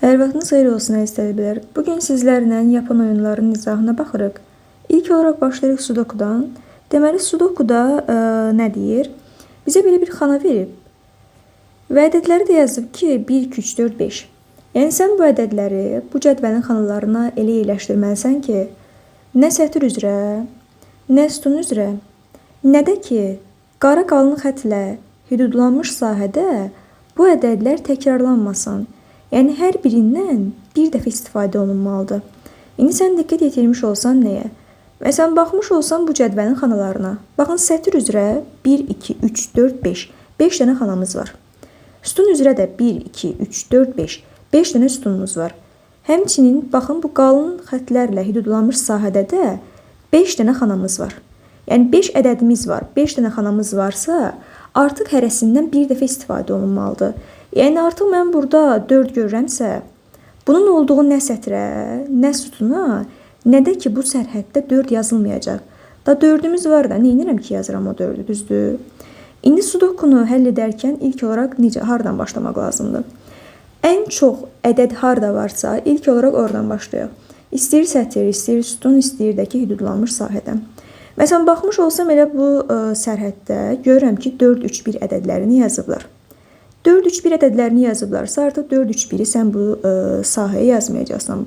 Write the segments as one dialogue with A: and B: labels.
A: Hər vaxtınız xeyir olsun əziz tələbələr. Bugün sizlərlə Yapon oyunlarının izahına baxırıq. İlk olaraq başlayırıq Sudokudan. Deməli, Sudokuda nə deyir? Bizə belə bir xana verib. Və ədədləri də yazıb ki, 1, 2, 3, 4, 5. Yəni, sən bu ədədləri bu cədvəlin xanalarına elə yerləşdirməlisən ki, nə sətr üzrə, nə sütun üzrə, nə də ki, qara qalın xətlə hüdudlanmış sahədə bu ədədlər təkrarlanmasın. Yəni, hər birindən bir dəfə istifadə olunmalıdır. İndi sən diqqət yetirmiş olsan nəyə? Məsələn, baxmış olsan bu cədvəlin xanalarına. Baxın, sətr üzrə 1, 2, 3, 4, 5. 5 dənə xanamız var. Sütun üzrə də 1, 2, 3, 4, 5. 5 dənə sütunumuz var. Həmçinin, baxın, bu qalın xətlərlə hüdudlanmış sahədə də 5 dənə xanamız var. Yəni, 5 ədədimiz var. 5 dənə xanamız varsa, artıq hərəsindən bir dəfə istifadə olunmalıdır. Yəni, artıq mən burada 4 görürəmsə, bunun olduğu nə sətrə, nə sütuna, nə də ki, bu sərhəddə 4 yazılmayacaq. Da 4'ümüz var da, neynirəm ki, yazıram o 4'ü, düzdür? İndi Sudokunu həll edərkən ilk olaraq hardan başlamaq lazımdır? Ən çox ədəd harda varsa, ilk olaraq oradan başlayaq. İstəyir sətr, istəyir sütun, istəyir də ki, hüdudlanmış sahədən. Məsələn, baxmış olsam elə bu sərhəddə görürəm ki, 4, 3, 1 ədədlərini yazıblar. 4, 3, 1 ədədlərini yazıblarsa, artıq 4, 3, 1-i sən bu sahəyə yazmayacaqsan.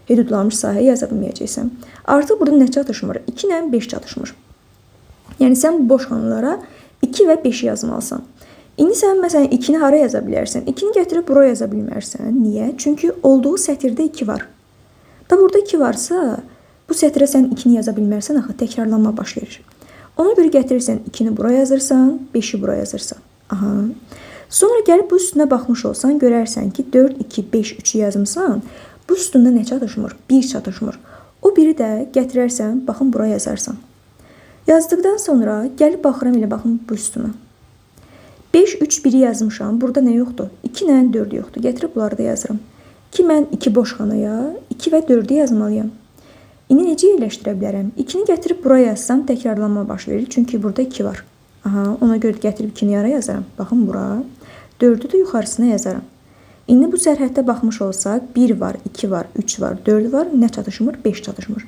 A: Hüdudlanmış sahəyə yaza bilməyəcəksən. Artıq burada nə çatışmır? 2 ilə 5 çatışmır. Yəni, sən bu boş xanalara 2 və 5-i yazmalısan. İndi sən, məsələn, 2-ni hara yaza bilərsən? 2-ni gətirib buraya yaza bilmərsən. Niyə? Çünki olduğu sətirdə 2 var. Da burada 2 varsa, bu sətrə sən 2-ni yaza bilmərsən, axı təkrarlanma başlayır. Ona görə gətirirsən 2-ni buraya yazırsan, 5-i buraya yazırsan. Aha. Sonra gəlib bu üstünə baxmış olsan, görərsən ki, 4, 2, 5, 3-ü yazımsan, bu üstündə nə çatışmır? 1 çatışmır. O biri də gətirərsən, baxın, buraya yazarsan. Yazdıqdan sonra gəlib baxıram elə, baxın, bu üstünə. 5, 3, 1-i yazmışam. Burada nə yoxdur? 2 ilə 4 yoxdur. Gətirib bunları da yazıram. Ki, mən 2 boş xanaya 2 və 4-ü yazmalıyam. İndi necə yerləşdirə bilərəm? 2-ni gətirib buraya yazsam, təkrarlanma baş verir. Çünki burada 2 var. Aha, ona görə gətirib 2-ni yara yazaram. Baxın, bura. 4-ü də yuxarısına yazaram. İndi bu sərhəddə baxmış olsaq, 1 var, 2 var, 3 var, 4 var. Nə çatışmır? 5 çatışmır.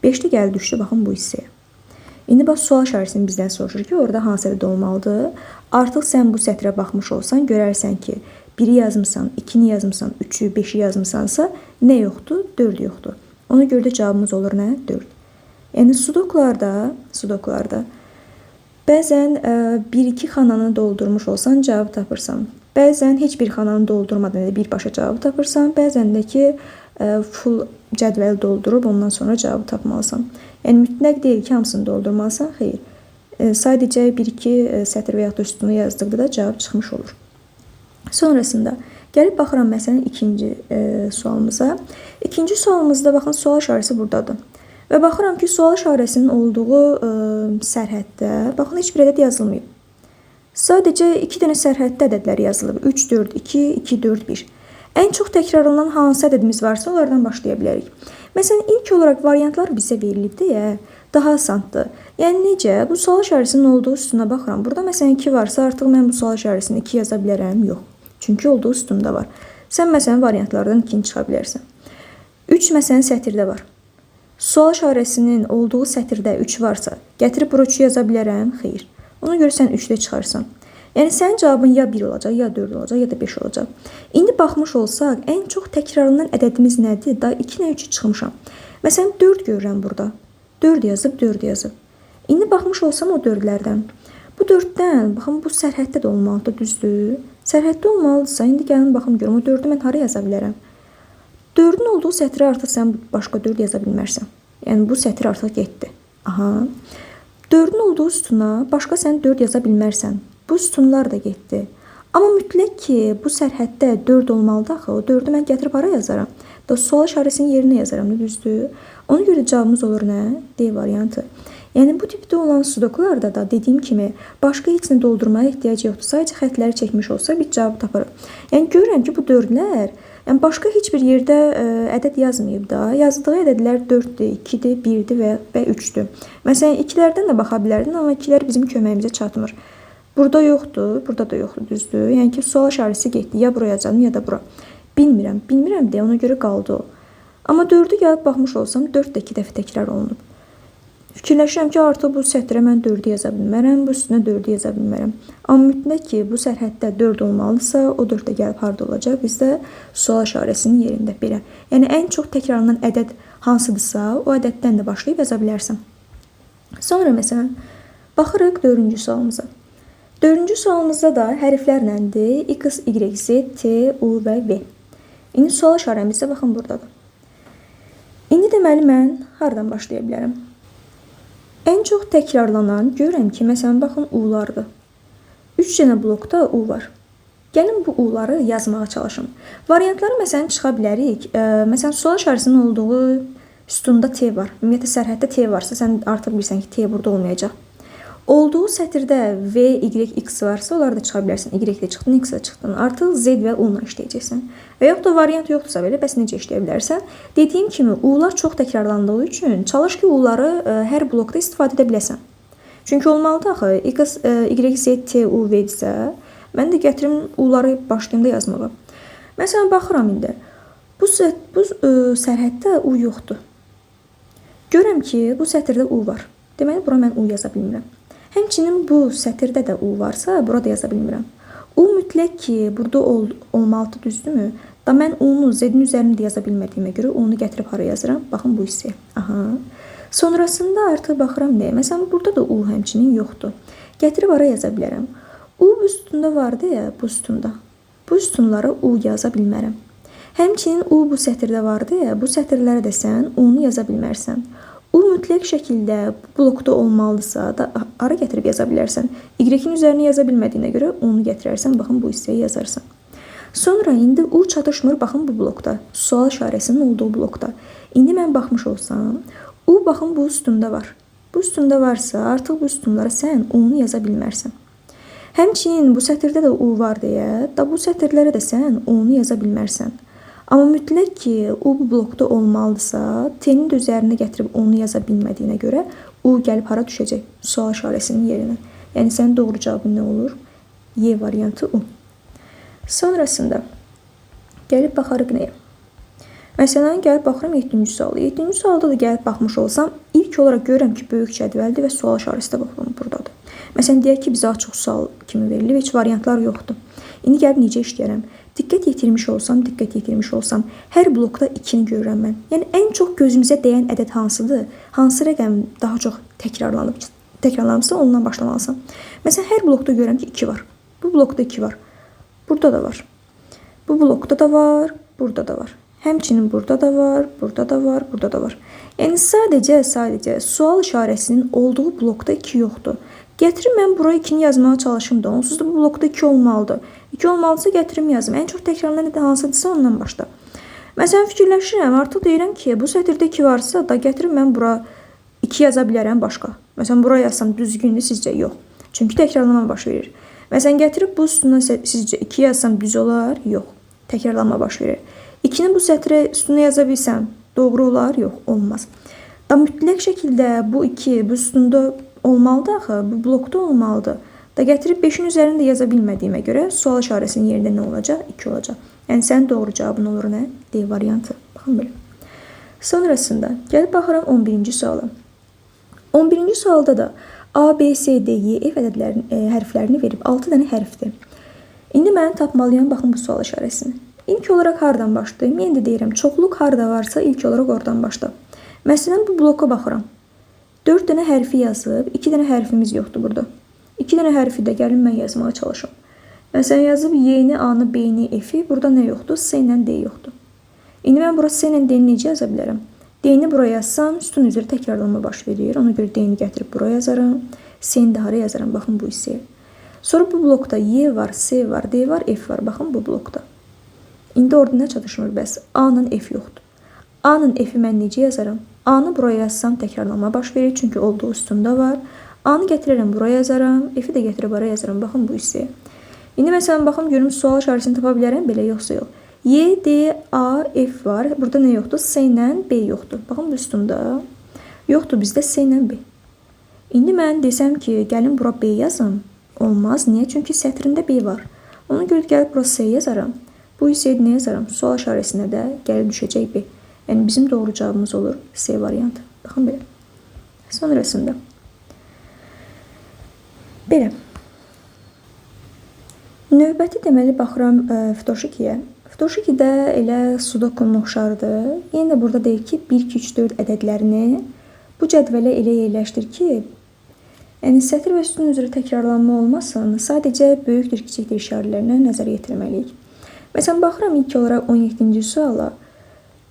A: 5-də gəldi düşdü, baxın, bu hissəyə. İndi bax, sual işarəsini bizdən soruşur ki, orada hansı ədəd olmalıdır? Artıq sən bu sətrə baxmış olsan, görərsən ki, 1-i yazmısan, 2-ni yazmısan, 3-ü, 5-i yazmısansa, nə yoxdur? 4 yoxdur. Ona görə də cavabımız olur nə? 4. Yəni, sudoklarda bəzən 1-2 xananı doldurmuş olsan, cavab tapırsan. Bəzən heç bir xananı doldurmadan birbaşa cavabı tapırsan. Bəzən də ki, full cədvəli doldurub, ondan sonra cavabı tapmalısan. Yəni, mütləq deyil ki, hamısını doldurmalısan. Xeyr. Sadəcə 1-2 sətr və yaxud da üstünü yazdıqda da cavab çıxmış olur. Sonrasında gəlib baxıram, məsələn, ikinci sualımıza. İkinci sualımızda, baxın, sual işarəsi buradadır. Və baxıram ki, sual işarəsinin olduğu sərhəddə, baxın, heç bir ədəd yazılmayıb. Sadəcə 2 dənə sərhəddə ədədlər yazılıb. 3, 4, 2, 2, 4, 1. Ən çox təkrarlanan hansı ədədimiz varsa, onlardan başlaya bilərik. Məsələn, ilk olaraq variantlar bizə verilib deyə daha asandır. Yəni, necə? Bu sual işarəsinin olduğu üstünə baxıram. Burada, məsələn, 2 varsa, artıq mən bu sual işarəsini 2 yaza bilərəm. Yox. Çünki olduğu üstündə var. Sən, məsələn, variantlardan 2-ni çıxa bilərsən. 3, məsələn, sətirdə var. Sual işarəsinin olduğu sətirdə 3 varsa, gətirib bura 3-ü yaza bilərəm? Xeyr. Ona görə sən 3-də çıxarsan. Yəni, sənin cavabın ya 1 olacaq, ya 4 olacaq, ya da 5 olacaq. İndi baxmış olsaq, ən çox təkrarlanan ədədimiz nədir? Da 2 ilə 3-ü çıxmışam. Məsələn, 4 görürəm burada. 4 yazıb, 4 yazıb. İndi baxmış olsam o 4-lərdən. Bu 4-dən, baxın, bu sərhəddə də olmalıdır, düzdür? Sərhəddə olmalıdırsa, indi gəlin, baxım, görüm, o 4-ü mən hara yaza bilərəm? 4-ün olduğu sətrə artıq sən başqa 4 yaza bilmərsən. Yəni, bu sətr artıq getdi. Aha. 4-ün olduğu sütuna başqa sən 4 yaza bilmərsən. Bu sütunlar da getdi. Amma mütləq ki, bu sərhəddə 4 olmalıdır axı. O 4-ü mən gətirib hara yazaram? Da sual işarəsinin yerinə yazaram, düzdür? Ona görə cavabımız olur nə? D variantı. Yəni, bu tipdə olan sudokularda da dediyim kimi, başqa heç nə doldurmaya ehtiyac yoxdur. Sadəcə xətləri çəkmiş olsa, bir cavab tapırıq. Yəni, görürəm ki, bu 4-lər, yəni, başqa heç bir yerdə ədəd yazmayıb da. Yazdığı ədədlər 4-dür, 2-dir, 1-dir və 3-dür. Məsələn, 2-lərdən də baxa bilərdin, amma 2-lər bizim köməyimizə çatmır. Burada yoxdur, burada da yoxdur, düzdür? Yəni ki, sual işarəsi getdi, ya buraya yazalım, ya da bura. Bilmirəm deyə ona görə qaldı o. Amma 4-ü gəlib baxmış olsam 4 də 2 dəfə təkrar olunub. Fikirləşirəm ki, artıq bu sətrə mən 4-ü yaza bilmərəm, bu üstünə 4-ü yaza bilmərəm. Amma mütləq ki, bu sərhəddə 4 olmalıdırsa, o 4 də gəlib harda olacaq? Bizdə sual işarəsinin yerində belə. Yəni ən çox təkrarlanan ədəd hansıdırsa, o ədəddən də başlayıb yaza bilərsən. Sonra məsələn, baxırıq 4-cü sualımıza. 4-cü sualımızda da hərflərləndir. X, Y, Z, T, U və V. İndi sual işarəmizdə baxın buradadır. İndi deməli mən hardan başlaya bilərəm? Ən çox təkrarlanan görürəm ki, məsələn, baxın U-lardır. 3 dənə blokda U var. Gəlin bu U-ları yazmağa çalışım. Variantları məsələn çıxa bilərik. Məsələn, sual işarəsinin olduğu sütunda T var. Ümumiyyətlə, sərhəddə T varsa, sən artıq bilirsən ki, T burada olmayacaq. Olduğu sətirdə V, Y, X varsa, onlar da çıxa bilərsən. Y də çıxdın, X də çıxdın. Artıq Z və U-la işləyəcəksən. Və yaxud da variant yoxdursa belə, bəs necə işləyə bilərsən? Dediyim kimi, U-lar çox təkrarlandığı üçün çalış ki, U-ları hər blokda istifadə edə biləsən. Çünki olmalıdır axı, X, Y, Z, T, U, V isə, mən də gətirim U-ları başlayımda yazmağa. Məsələn, baxıram indi. Bu sərhəddə U yoxdur. Görürəm ki, bu sətirdə U var. Deməli, bura mən U yaza bilmirəm. Həmçinin bu sətirdə də U varsa, burada yaza bilmirəm. U mütləq ki, burada olmalıdır, düzdürmü? Da mən U-nu Z-in üzərində yaza bilmədiyimə görə U-nu gətirib hara yazıram? Baxın bu hissəyə. Aha. Sonrasında artıq baxıram nəyə? Məsələn, burada da U həmçinin yoxdur. Gətirib hara yaza bilərəm? U bu üstündə vardı ya, bu üstündə. Bu üstünlara U yaza bilmərəm. Həmçinin U bu sətirdə vardı ya, bu sətirlərə də sən U-nu yaza bilmərsən. U mütləq şəkildə blokda olmalıdırsa da ara gətirib yaza bilərsən. Y-in üzərini yaza bilmədiyinə görə U-nu gətirərsən, baxın bu hissəyə yazarsan. Sonra indi U çatışmır, baxın bu blokda. Sual işarəsinin olduğu blokda. İndi mən baxmış olsam, U baxın bu üstündə var. Bu üstündə varsa, artıq bu üstünlara sən U-nu yaza bilmərsən. Həmçinin bu sətirdə də U var deyə, da bu sətirlərə də sən U-nu yaza bilmərsən. Amma mütləq ki, U bu blokda olmalıdırsa, T-nin də üzərinə gətirib onu yaza bilmədiyinə görə U gəlib hara düşəcək? Sual işarəsinin yerinə. Yəni, sənin doğru cavabın nə olur? Y variantı U. Sonrasında gəlib baxarıq nəyə? Məsələn, gəlib baxıram 7-ci sualı. 7-ci sualda da gəlib baxmış olsam, ilk olaraq görürəm ki, böyük cədvəldir və sual işarəsi də baxıram buradadır. Məsələn, deyək ki, bizə açıq sual kimi verilir, heç variantlar yoxdur. İndi gəlib necə işləyərəm? Diqqət yetirmiş olsam, hər blokda 2-ni görürəm mən. Yəni, ən çox gözümüzə dəyən ədəd hansıdır? Hansı rəqəm daha çox təkrarlanıbsa, ondan başlamalısan. Məsələn, hər blokda görürəm ki, 2 var. Bu blokda 2 var. Burada da var. Bu blokda da var, burada da var. Həmçinin burada da var, burada da var, burada da var. Yəni, sadəcə sual işarəsinin olduğu blokda 2 yoxdur. Gətirim mən buraya 2-ni yazmağa çalışım da, onsuz da bu blokda 2 olmalıdır. 2 olmalıdırsa gətirim yazım. Ən çox təkrarlanan ədəd hansıdırsa ondan başla. Məsələn, fikirləşirəm, artıq deyirəm ki, bu sətirdə 2 varsa da gətirim mən bura 2 yaza bilərəm başqa. Məsələn, buraya yazsam düzgündür, sizcə yox. Çünki təkrarlama baş verir. Məsələn, gətirib bu üstündən sizcə 2 yazsam düz olar? Yox. Təkrarlama baş verir. 2-ni bu sətrə üstünə yaza bilsəm, doğru olar? Yox, olmaz. Da mütləq şəkildə bu 2 bu üstündə olmalıdır axı, bu blokda olmalıdır. Da gətirib 5-in üzərində yaza bilmədiyimə görə sual işarəsinin yerində nə olacaq? 2 olacaq. Yəni, sənin doğru cavabın olur nə? D variantı. Baxın belə. Sonrasında gəlib baxıram 11-ci suala. 11-ci sualda da A, B, C, D, Y, F hərflərini verib 6 dənə hərfdir. İndi mən tapmalıyam, baxın bu sual işarəsini. İlk olaraq hardan başlayayım? Yenə də deyirəm, çoxluq harda varsa ilk olaraq oradan başla. Məsələn, bu bloka baxıram. 4 dənə hərfi yazıb, 2 dənə hərfimiz yoxdur burada. 2 dənə hərfi də gəlin mən yazmağa çalışım. Məsələn, yazıb Y-ni, A-nı, B-ni, F-i. Burada nə yoxdur? S ilə D yoxdur. İndi mən burası S ilə D-ni necə yaza bilərəm? D-ni buraya yazsam, üstün üzrə təkrarlanma baş verir. Ona görə D-ni gətirib buraya yazaram. S-ni də hara yazaram? Baxın bu hissəyə. Sonra bu blokda Y var, S var, D var, F var. Baxın bu blokda. İndi orada nə çatışmır bəs? A-nın F yoxdur. A-nın F-i mən necə yazaram? A-nı buraya yazsam təkrarlanma baş verir, çünki olduğu üstündə var. A-nı gətirirəm buraya yazaram, F-i də gətirib buraya yazaram. Baxın bu hissəyə. İndi məsələn, baxın, görüm sual işarəsini tapa bilərəm, belə yoxsa yox. Y, D, A, F var. Burada nə yoxdur? S ilə B yoxdur. Baxın bu üstündə. Yoxdur bizdə S ilə B. İndi mən desəm ki, gəlin bura B yazım. Olmaz. Niyə? Çünki sətrində B var. Ona görə gəlib bura S yazaram. Bu hissəyə nə yazaram? Sual işarəsinə də gəlib düşəcək B. Yəni bizim doğru cavabımız olur C variantı. Baxın belə. Sonrasında belə. Növbəti deməli baxıram Ftoşikiyə. Ftoşikidə elə sudokunun oxşardır. Yenə də burada deyir ki, 1, 2, 3, 4 ədədlərini bu cədvələ elə yerləşdir ki, yəni sətr və sütun üzrə təkrarlanma olmasın, sadəcə böyükdür, kiçikdir işarələrinə nəzər yetirməliyik. Məsələn, baxıram ilk olaraq 17-ci suala.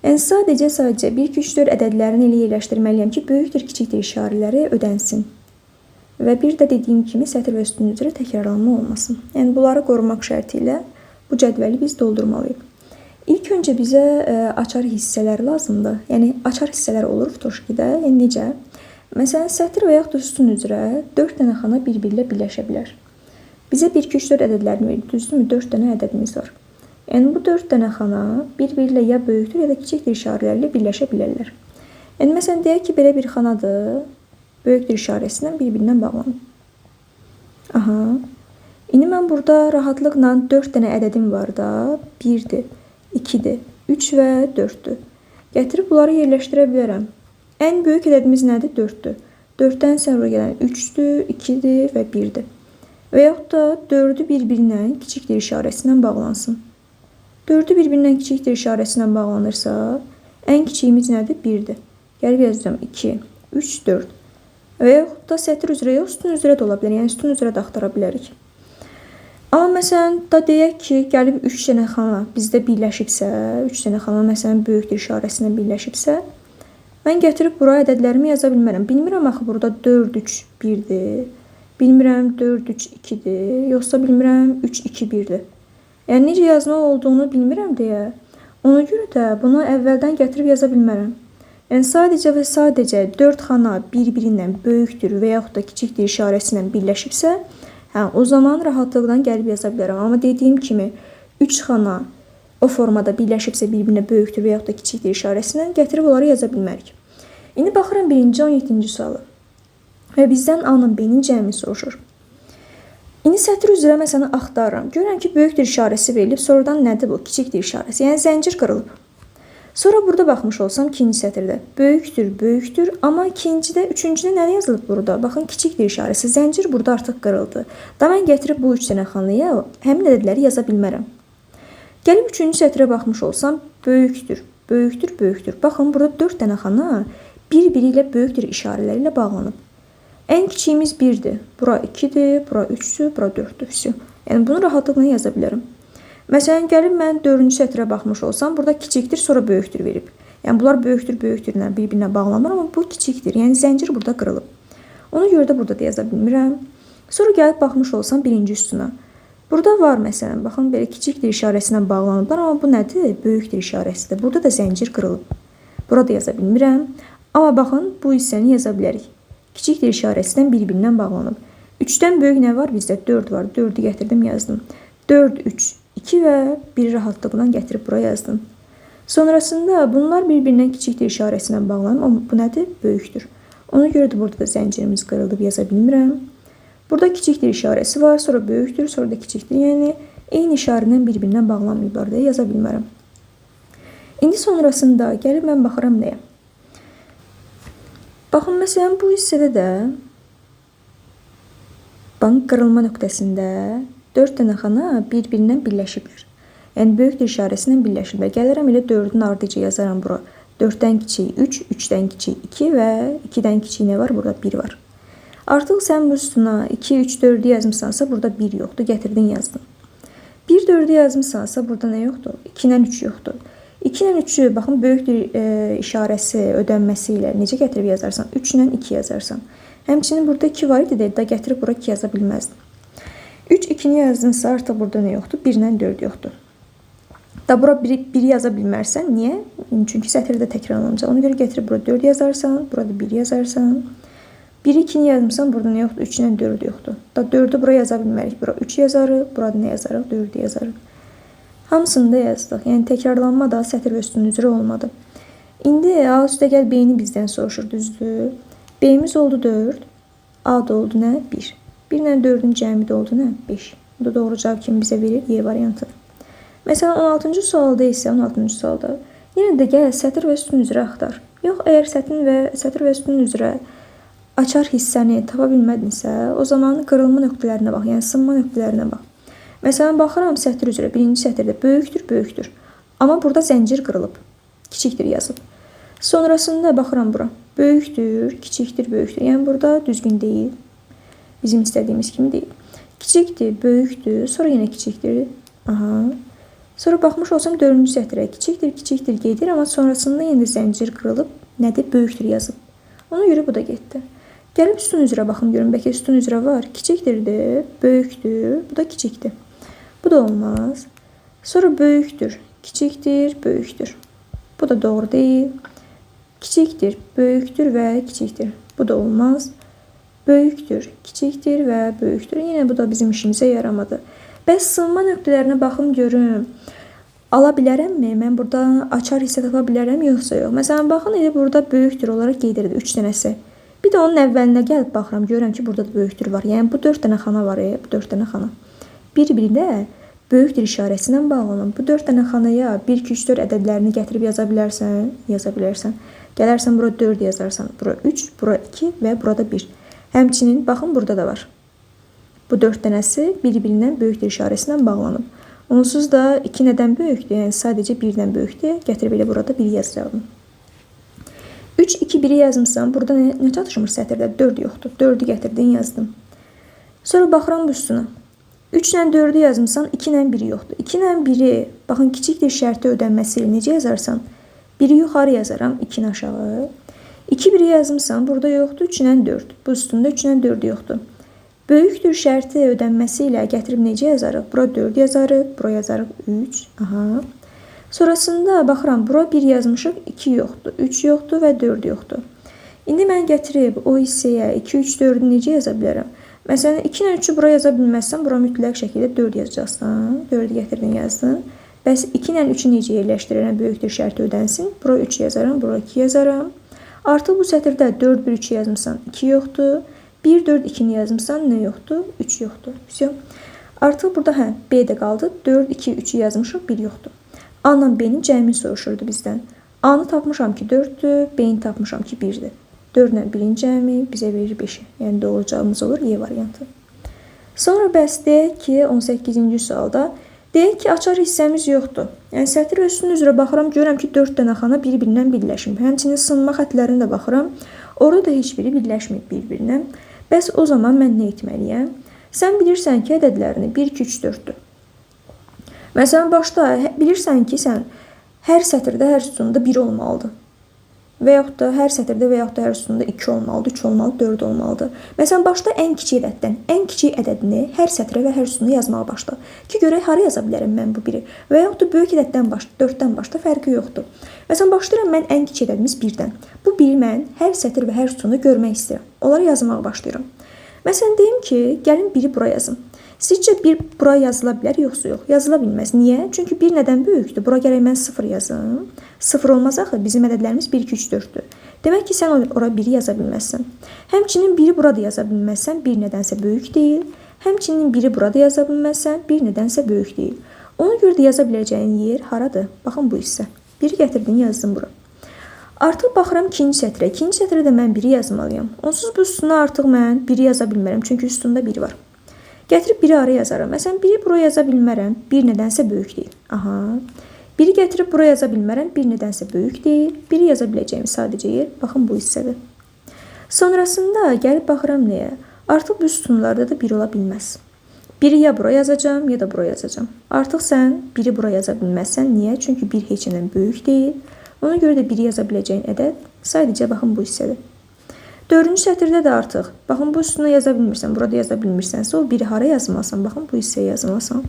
A: Yəni sadəcə 1, 2, 3, 4 ədədlərini elə yerləşdirməliyəm ki, böyükdür, kiçikdir işarələri ödənsin. Və bir də dediyim kimi sətr və sütun üzrə təkrarlanma olmasın. Yəni bunları qorumaq şərti ilə bu cədvəli biz doldurmalıyıq. İlk öncə bizə açar hissələr lazımdır. Yəni açar hissələr olur Ftoşkidə. Yəni necə? Məsələn, sətr və yaxud da sütun üzrə 4 dənə xana bir-biri ilə birləşə bilər. Bizə 1, 2, 3, 4 ədədlərini verir. Düzdürmü? 4 dənə ədədimiz var. Yəni bu 4 dənə xana bir-biri ilə ya böyükdür, ya da kiçikdir işarələrlə birləşə bilərlər. Yəni məsələn, deyək ki, belə bir xanadır. Böyükdür işarəsindən bir-birindən bağlanır. Aha. İndi mən burada rahatlıqla 4 dənə ədədim var da. 1-dir, 2-dir, 3 və 4-dür. Gətirib bunları yerləşdirə bilərəm. Ən böyük ədədimiz nədir? 4-dür. 4-dən sonra gələn 3-dür, 2-dir və 1-dir. Və yaxud da 4-ü bir-birinə kiçikdir işarəsindən bağlansın. 4-ü bir-birindən kiçikdir işarəsindən bağlanırsa, ən kiçiyimiz nədir? 1-dir. Gəlib yazacağım 2, 3, 4. Və yaxud da sətr üzrə yox, sütun üzrə də ola bilər. Yəni sütun üzrə də axtara bilərik. Amma məsələn, da deyək ki, gəlib 3 dənə xana bizdə birləşibsə, 3 dənə xana məsələn böyükdür işarəsindən birləşibsə, mən gətirib buraya ədədlərimi yaza bilmərəm. Bilmirəm axı burada 4, 3, 1-dir. Bilmirəm 4, 3, 2-dir. Yoxsa bilmirəm 3, 2, 1-dir. Yəni necə yazmaq olduğunu bilmirəm deyə. Ona görə də bunu əvvəldən gətirib yaza bilmərəm. Yəni sadəcə və sadəcə 4 xana bir-birindən böyükdür və yaxud da kiçikdir işarəsindən birləşibsə, o zaman rahatlıqla gəlib yaza bilərəm. Amma dediyim kimi 3 xana o formada birləşibsə bir-birinə böyükdür və yaxud da kiçikdir işarəsindən gətirib onları yaza bilmərik. İndi baxıram 1-ci 17-ci suala. Və bizdən A-nın B-nin cəmini soruşur. İndi sətr üzrə məsələn axtarıram. Görürəm ki, böyükdür işarəsi verilib, sonradan nədir bu? Kiçikdir işarəsi. Yəni zəncir qırılıb. Sonra burada baxmış olsam ikinci sətirdə böyükdür, böyükdür, amma ikincidə, üçüncüdə nə yazılıb burada? Baxın, kiçikdir işarəsi. Zəncir burada artıq qırıldı. Da mən gətirib bu 3 dənə xanaya həmin ədədləri yaza bilmərəm. Gəlib üçüncü sətrə baxmış olsam böyükdür, böyükdür, böyükdür. Baxın, burada 4 dənə xana bir-biri ilə böyükdür işarələri ilə bağlanıb. Ən kiçiyimiz 1-dir. Bura 2-dir, bura 3-dür, bura 4-dür. Yəni bunu rahatlıqla yaza bilərəm. Məsələn, gəlib mən 4-cü sətrə baxmış olsam, burada kiçikdir, sonra böyükdür verib. Yəni bunlar böyükdür, böyükdürlə bir-birinə bağlanır, amma bu kiçikdir. Yəni zəncir burada qırılıb. Ona görə də burada da yaza bilmirəm. Sonra gəlib baxmış olsam birinci üstünə. Burada var məsələn, baxın belə kiçikdir işarəsindən bağlanıblar, amma bu nədir? Böyükdür işarəsidir. Burada da zəncir qırılıb. Burada yaza bilmirəm. Amma baxın, bu hissəni yaza bilərik. Kiçikdir işarəsindən bir-birindən bağlanıb. 3-dən böyük nə var bizdə? 4 var. 4-ü gətirdim, yazdım. 4, 3, 2 və 1 rahatlıqla gətirib buraya yazdım. Sonrasında bunlar bir-birindən kiçikdir işarəsindən bağlanıb, amma bu nədir? Böyükdür. Ona görə də burada da zəncirimiz qırılıb, yaza bilmirəm. Burada kiçikdir işarəsi var, sonra böyükdür, sonra da kiçikdir. Yəni eyni işarədən bir-birindən bağlanmayıblar deyə yaza bilmərəm. İndi sonrasında gəlib mən baxıram nəyə? Baxın, məsələn, bu hissədə də qırılma nöqtəsində 4 dənə xana bir-birindən birləşiblər. Yəni böyükdür işarəsindən birləşiblər. Gəlirəm elə 4-ün ardıcı yazaram bura. 4-dən kiçik 3, 3-dən kiçik 2 və 2-dən kiçik nə var? Burada 1 var. Artıq sən bu üstüna 2, 3, 4-ü yazmışsansa burada 1 yoxdur. Gətirdin, yazdın. 1, 4-ü yazmışsansa burada nə yoxdur? 2-dən 3 yoxdur. 2-dən 3-ü, baxın, böyükdür işarəsi ödənməsi ilə necə gətirib yazarsan? 3-dən 2 yazarsan. Həmçinin burada 2 var idi, da gətirib bura 2 yaza bilməzdin. 3, 2-ni yazdınsa artıq burada nə yoxdur? 1-dən 4 yoxdur. Da bura 1 yaza bilmərsən. Niyə? Çünki sətirdə təkrarlanacaq. Ona görə gətirib bura 4 yazarsan, burada 1 yazarsan. 1-i 2-ni yazmışsan, burada nə yoxdur? 3-dən 4 yoxdur. Da 4-ü bura yaza bilmərik. Bura 3 yazarıq, burada nə yazarıq? 4-ü yazarıq. Hamısını da yazdıq. Yəni təkrarlanma da sətr və sütun üzrə olmadı. İndi A üstə gəl B-ni bizdən soruşur, düzdür? B-miz oldu 4, A da oldu nə? 1. 1 ilə 4-ün cəmi də oldu nə? 5. Bu da doğru cavab kimi bizə verir, Y variantıdır. Məsələn 16-cı sualda isə 16-cı sualda yenə də gəl sətir və sütun üzrə axtar. Yox, əgər sətir və sütun üzrə açar hissəni tapa bilmədinsə, o zaman qırılma nöqtələrinə bax, yəni sınma nöqtələrinə bax. Məsələn, baxıram sətir üzrə, birinci sətirdə böyükdür, böyükdür. Amma burada zəncir qırılıb, kiçikdir yazıb. Sonrasında baxıram bura, böyükdür, kiçikdir, böyükdür. Yəni burada düzgün deyil, bizim istədiyimiz kimi deyil. Kiçikdir, böyükdür, sonra yenə kiçikdir. Aha. Sonra baxmış olsam 4-cü sətirə kiçikdir, kiçikdir gedir, amma sonrasında yenə də zəncir qırılıb, nədir, böyükdür yazıb. Ona görə bu da getdi. Gəlib sütun üzrə baxım görüm, bəlkə sütun üzrə var. Kiçikdirdir, böyükdür, bu da kiçikdir. Bu da olmaz. Sonra böyükdür, kiçikdir, böyükdür. Bu da doğru deyil. Kiçikdir, böyükdür və kiçikdir. Bu da olmaz. Böyükdür, kiçikdir və böyükdür. Yenə bu da bizim işimizə yaramadı. Bəs sınma nöqtələrinə baxım görüm. Ala bilərəmmi? Mən burada açar hissə tapa bilərəm, yoxsa yox? Məsələn, baxın, elə burada böyükdür olaraq qeyd edir 3 dənəsi. Bir də onun əvvəlinə gəlib baxıram, görürəm ki, burada da böyükdür var. Yəni bu 4 dənə xana var, bu 4 dənə xana. Bir-biri də böyükdür işarəsilə bağlanın. Bu 4 dənə xanaya 1, 2, 3, 4 ədədlərini gətirib yaza bilərsən, yaza bilərsən. Gələrsən bura 4 yazarsan, bura 3, bura 2 və burada 1. Həmçinin baxın burada da var. Bu 4 dənəsi bir-birindən böyükdür işarəsilə bağlanıb. Onsuz da 2 nədən böyükdür? Yəni sadəcə 1-dən böyükdür. Gətirib elə burada 1 yazacağım. 3, 2, 1-i yazmışsam, burada nə çatışmır sətirdə? 4 yoxdur. 4-ü gətirdin, yazdım. Sonra baxıram bu üstünə. 3 ilə 4-ü yazmışsan, 2 ilə 1-i yoxdur. 2 ilə 1-i, baxın, kiçikdir şərti ödənməsi ilə necə yazarsan? 1-i yuxarı yazaram, 2-ni aşağı. 2, 1-i yazmışsan, burada yoxdur, 3 ilə 4. Bu üstündə 3 ilə 4 yoxdur. Böyükdür şərti ödənməsi ilə gətirib necə yazarıq? Bura 4 yazarıq, bura yazarıq 3. Aha. Sonrasında baxıram, bura 1 yazmışıq, 2 yoxdur, 3 yoxdur və 4 yoxdur. İndi mən gətirib o hissəyə 2, 3, 4-ü necə yaza bilərəm? Məsələn, 2 ilə 3-ü bura yaza bilməzsən, bura mütləq şəkildə 4 yazacaqsan. 4-ü gətirdin, yazdın. Bəs 2 ilə 3-ü necə yerləşdirirəm? Böyükdür şərti ödənsin. Bura 3 yazaram, bura 2 yazaram. Artıq bu sətirdə 4, 1, 3 yazmışsan, 2 yoxdur. 1, 4, 2-ni yazmışsan, nə yoxdur? 3 yoxdur. Artıq burada B də qaldı. 4, 2, 3-ü yazmışıq, 1 yoxdur. A-la B-nin cəmini soruşurdu bizdən. A-nı tapmışam ki 4-dür, B-ni tapmışam ki 1-dir. 4 ilə 1-in cəmi bizə verir 5-i. Yəni doğru cavabımız olur Y variantı. Sonra bəs deyək ki 18-ci sualda deyək ki açar hissəmiz yoxdur. Yəni sətir və sütun üzrə baxıram, görürəm ki 4 dənə xana bir-birindən birləşmir. Həmçinin sınma xətlərinə də baxıram. Orada da heç biri birləşmir bir-birinə. Bəs o zaman mən nə etməliyəm? Sən bilirsən ki, ədədlərini 1, 2, 3, 4-dür. Məsələn, başda bilirsən ki, sən hər sətirdə, hər sütunda 1 olmalıdır. Və yaxud da hər sətirdə və yaxud da hər sütunda 2 olmalıdır, 3 olmalıdır, 4 olmalıdır. Məsələn, başda ən kiçik ədəddən, ən kiçik ədədini hər sətrə və hər sütunda yazmağa başla. Ki, görək, hara yaza bilərəm mən bu biri? Və yaxud da böyük ədəddən başla, 4-dən başla, fərqi yoxdur. Məsələn, başlayıram mən ən kiçik ədədimiz 1-dən. Bu biri mən hər sətir və hər sütunda görmək istəyirəm. Onları yazmağa başlayıram. Məsələn, deyim ki, gəlin biri bura yazım. Sizcə 1 bura yazıla bilər, yoxsa yox? Yazıla bilməz. Niyə? Çünki 1 nədən böyükdür? Bura gərək mən 0 yazım. 0 olmaz axı, bizim ədədlərimiz 1, 2, 3, 4-dür. Demək ki, sən ora 1-i yaza bilməzsən. Həmçinin 1-i burada yaza bilməzsən, 1 nədənsə böyük deyil. Həmçinin 1-i burada yaza bilməzsən, 1 nədənsə böyük deyil. Ona görə də yaza biləcəyin yer haradır? Baxın bu hissə. 1-i gətirdin, yazdım bura. Artıq baxıram ikinci sətrə. İkinci sətrə də mən 1-i yazmalıyam. Onsuz bu üstünə artıq mən 1-i yaza bilmərəm, çünki üstündə 1 var. Gətirib 1-i ara yazaram. Məsələn, 1-i bura yaza bilmərəm, 1 nədənsə böyük deyil. Aha. 1-i gətirib bura yaza bilmərəm, 1 nədənsə böyük deyil. 1-i yaza biləcəyim sadəcə yer, baxın bu hissədir. Sonrasında gəlib baxıram nəyə? Artıq bu sütunlarda da 1 ola bilməz. 1-i ya bura yazacağım, ya da bura yazacağım. Artıq sən 1-i bura yaza bilməzsən. Niyə? Çünki 1 heç nədən böyük deyil. Ona görə də 1-i yaza biləcəyin ədəd sadəcə baxın bu hissədir. 4-cü sətirdə də artıq, baxın bu üstünə yaza bilmirsən, burada yaza bilmirsənsə, o 1-i hara yazmalısan, baxın bu hissəyə yazmalısan.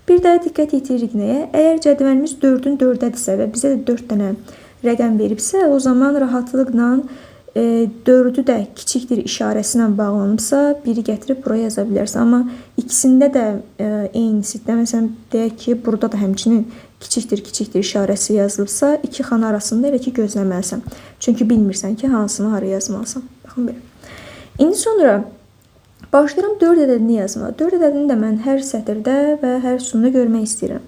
A: Bir də diqqət yetiririk nəyə? Əgər cədvəlimiz 4-ün 4-dədirsə və bizə də 4 dənə rəqəm veribsə, o zaman rahatlıqla 4-ü də kiçikdir işarəsi ilə bağlanıbsa, 1-i gətirib buraya yaza bilərsən. Amma ikisində də eynisində, məsələn, deyək ki, burada da həmçinin kiçikdir işarəsi yazılıbsa, 2 xana arasında elə ki gözləməlisən. Çünki bilmirsən ki, hansını hara yazmalısan. Baxın belə. İndi sonra başlayıram 4 ədədini yazmağa. 4 ədədini də mən hər sətirdə və hər sütunda görmək istəyirəm.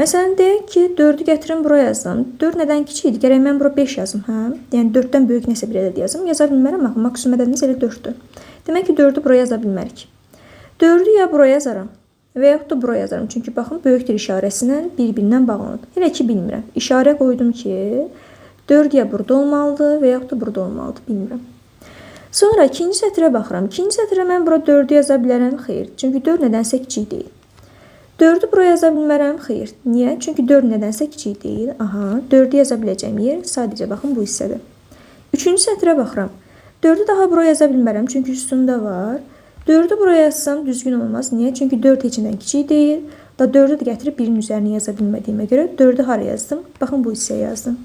A: Məsələn, deyək ki, 4-ü gətirin bura yazdım. 4 nədən kiçik idi? Gərək mən bura 5 yazım, hə? Yəni 4-dən böyük nəsə bir ədəd yazım. Yaza bilmərəm, axı maksimum ədədimiz elə 4-dür. Demək ki, 4-ü bura yaza bilmərik. 4-ü ya bura yazaram və yaxud da bura yazarım. Çünki baxın, böyükdür işarəsilə bir-birindən bağlanıb. Elə ki, bilmirəm. İşarə qoydum ki, 4 ya burada olmalıdır və yaxud da burada olmalıdır, bilmirəm. Sonra ikinci sətrə baxıram. İkinci sətrə mən bura 4-ü yaza bilərəm, xeyr. Çünki 4 nədənsə kiçik deyil. 4-ü bura yaza bilmərəm, xeyr. Niyə? Çünki 4 nədənsə kiçik deyil. Aha, 4-ü yaza biləcəyim yer sadəcə baxın bu hissədir. Üçüncü sətrə baxıram. 4-ü daha bura yaza bilmərəm, çünki üstündə var. 4-ü bura yazsam düzgün olmaz. Niyə? Çünki 4 heçindən kiçik deyil. Da 4-ü də gətirib birinin üzərinə yaza bilmədiyimə görə 4-ü hara yazdım? Baxın bu hissəyə yazdım.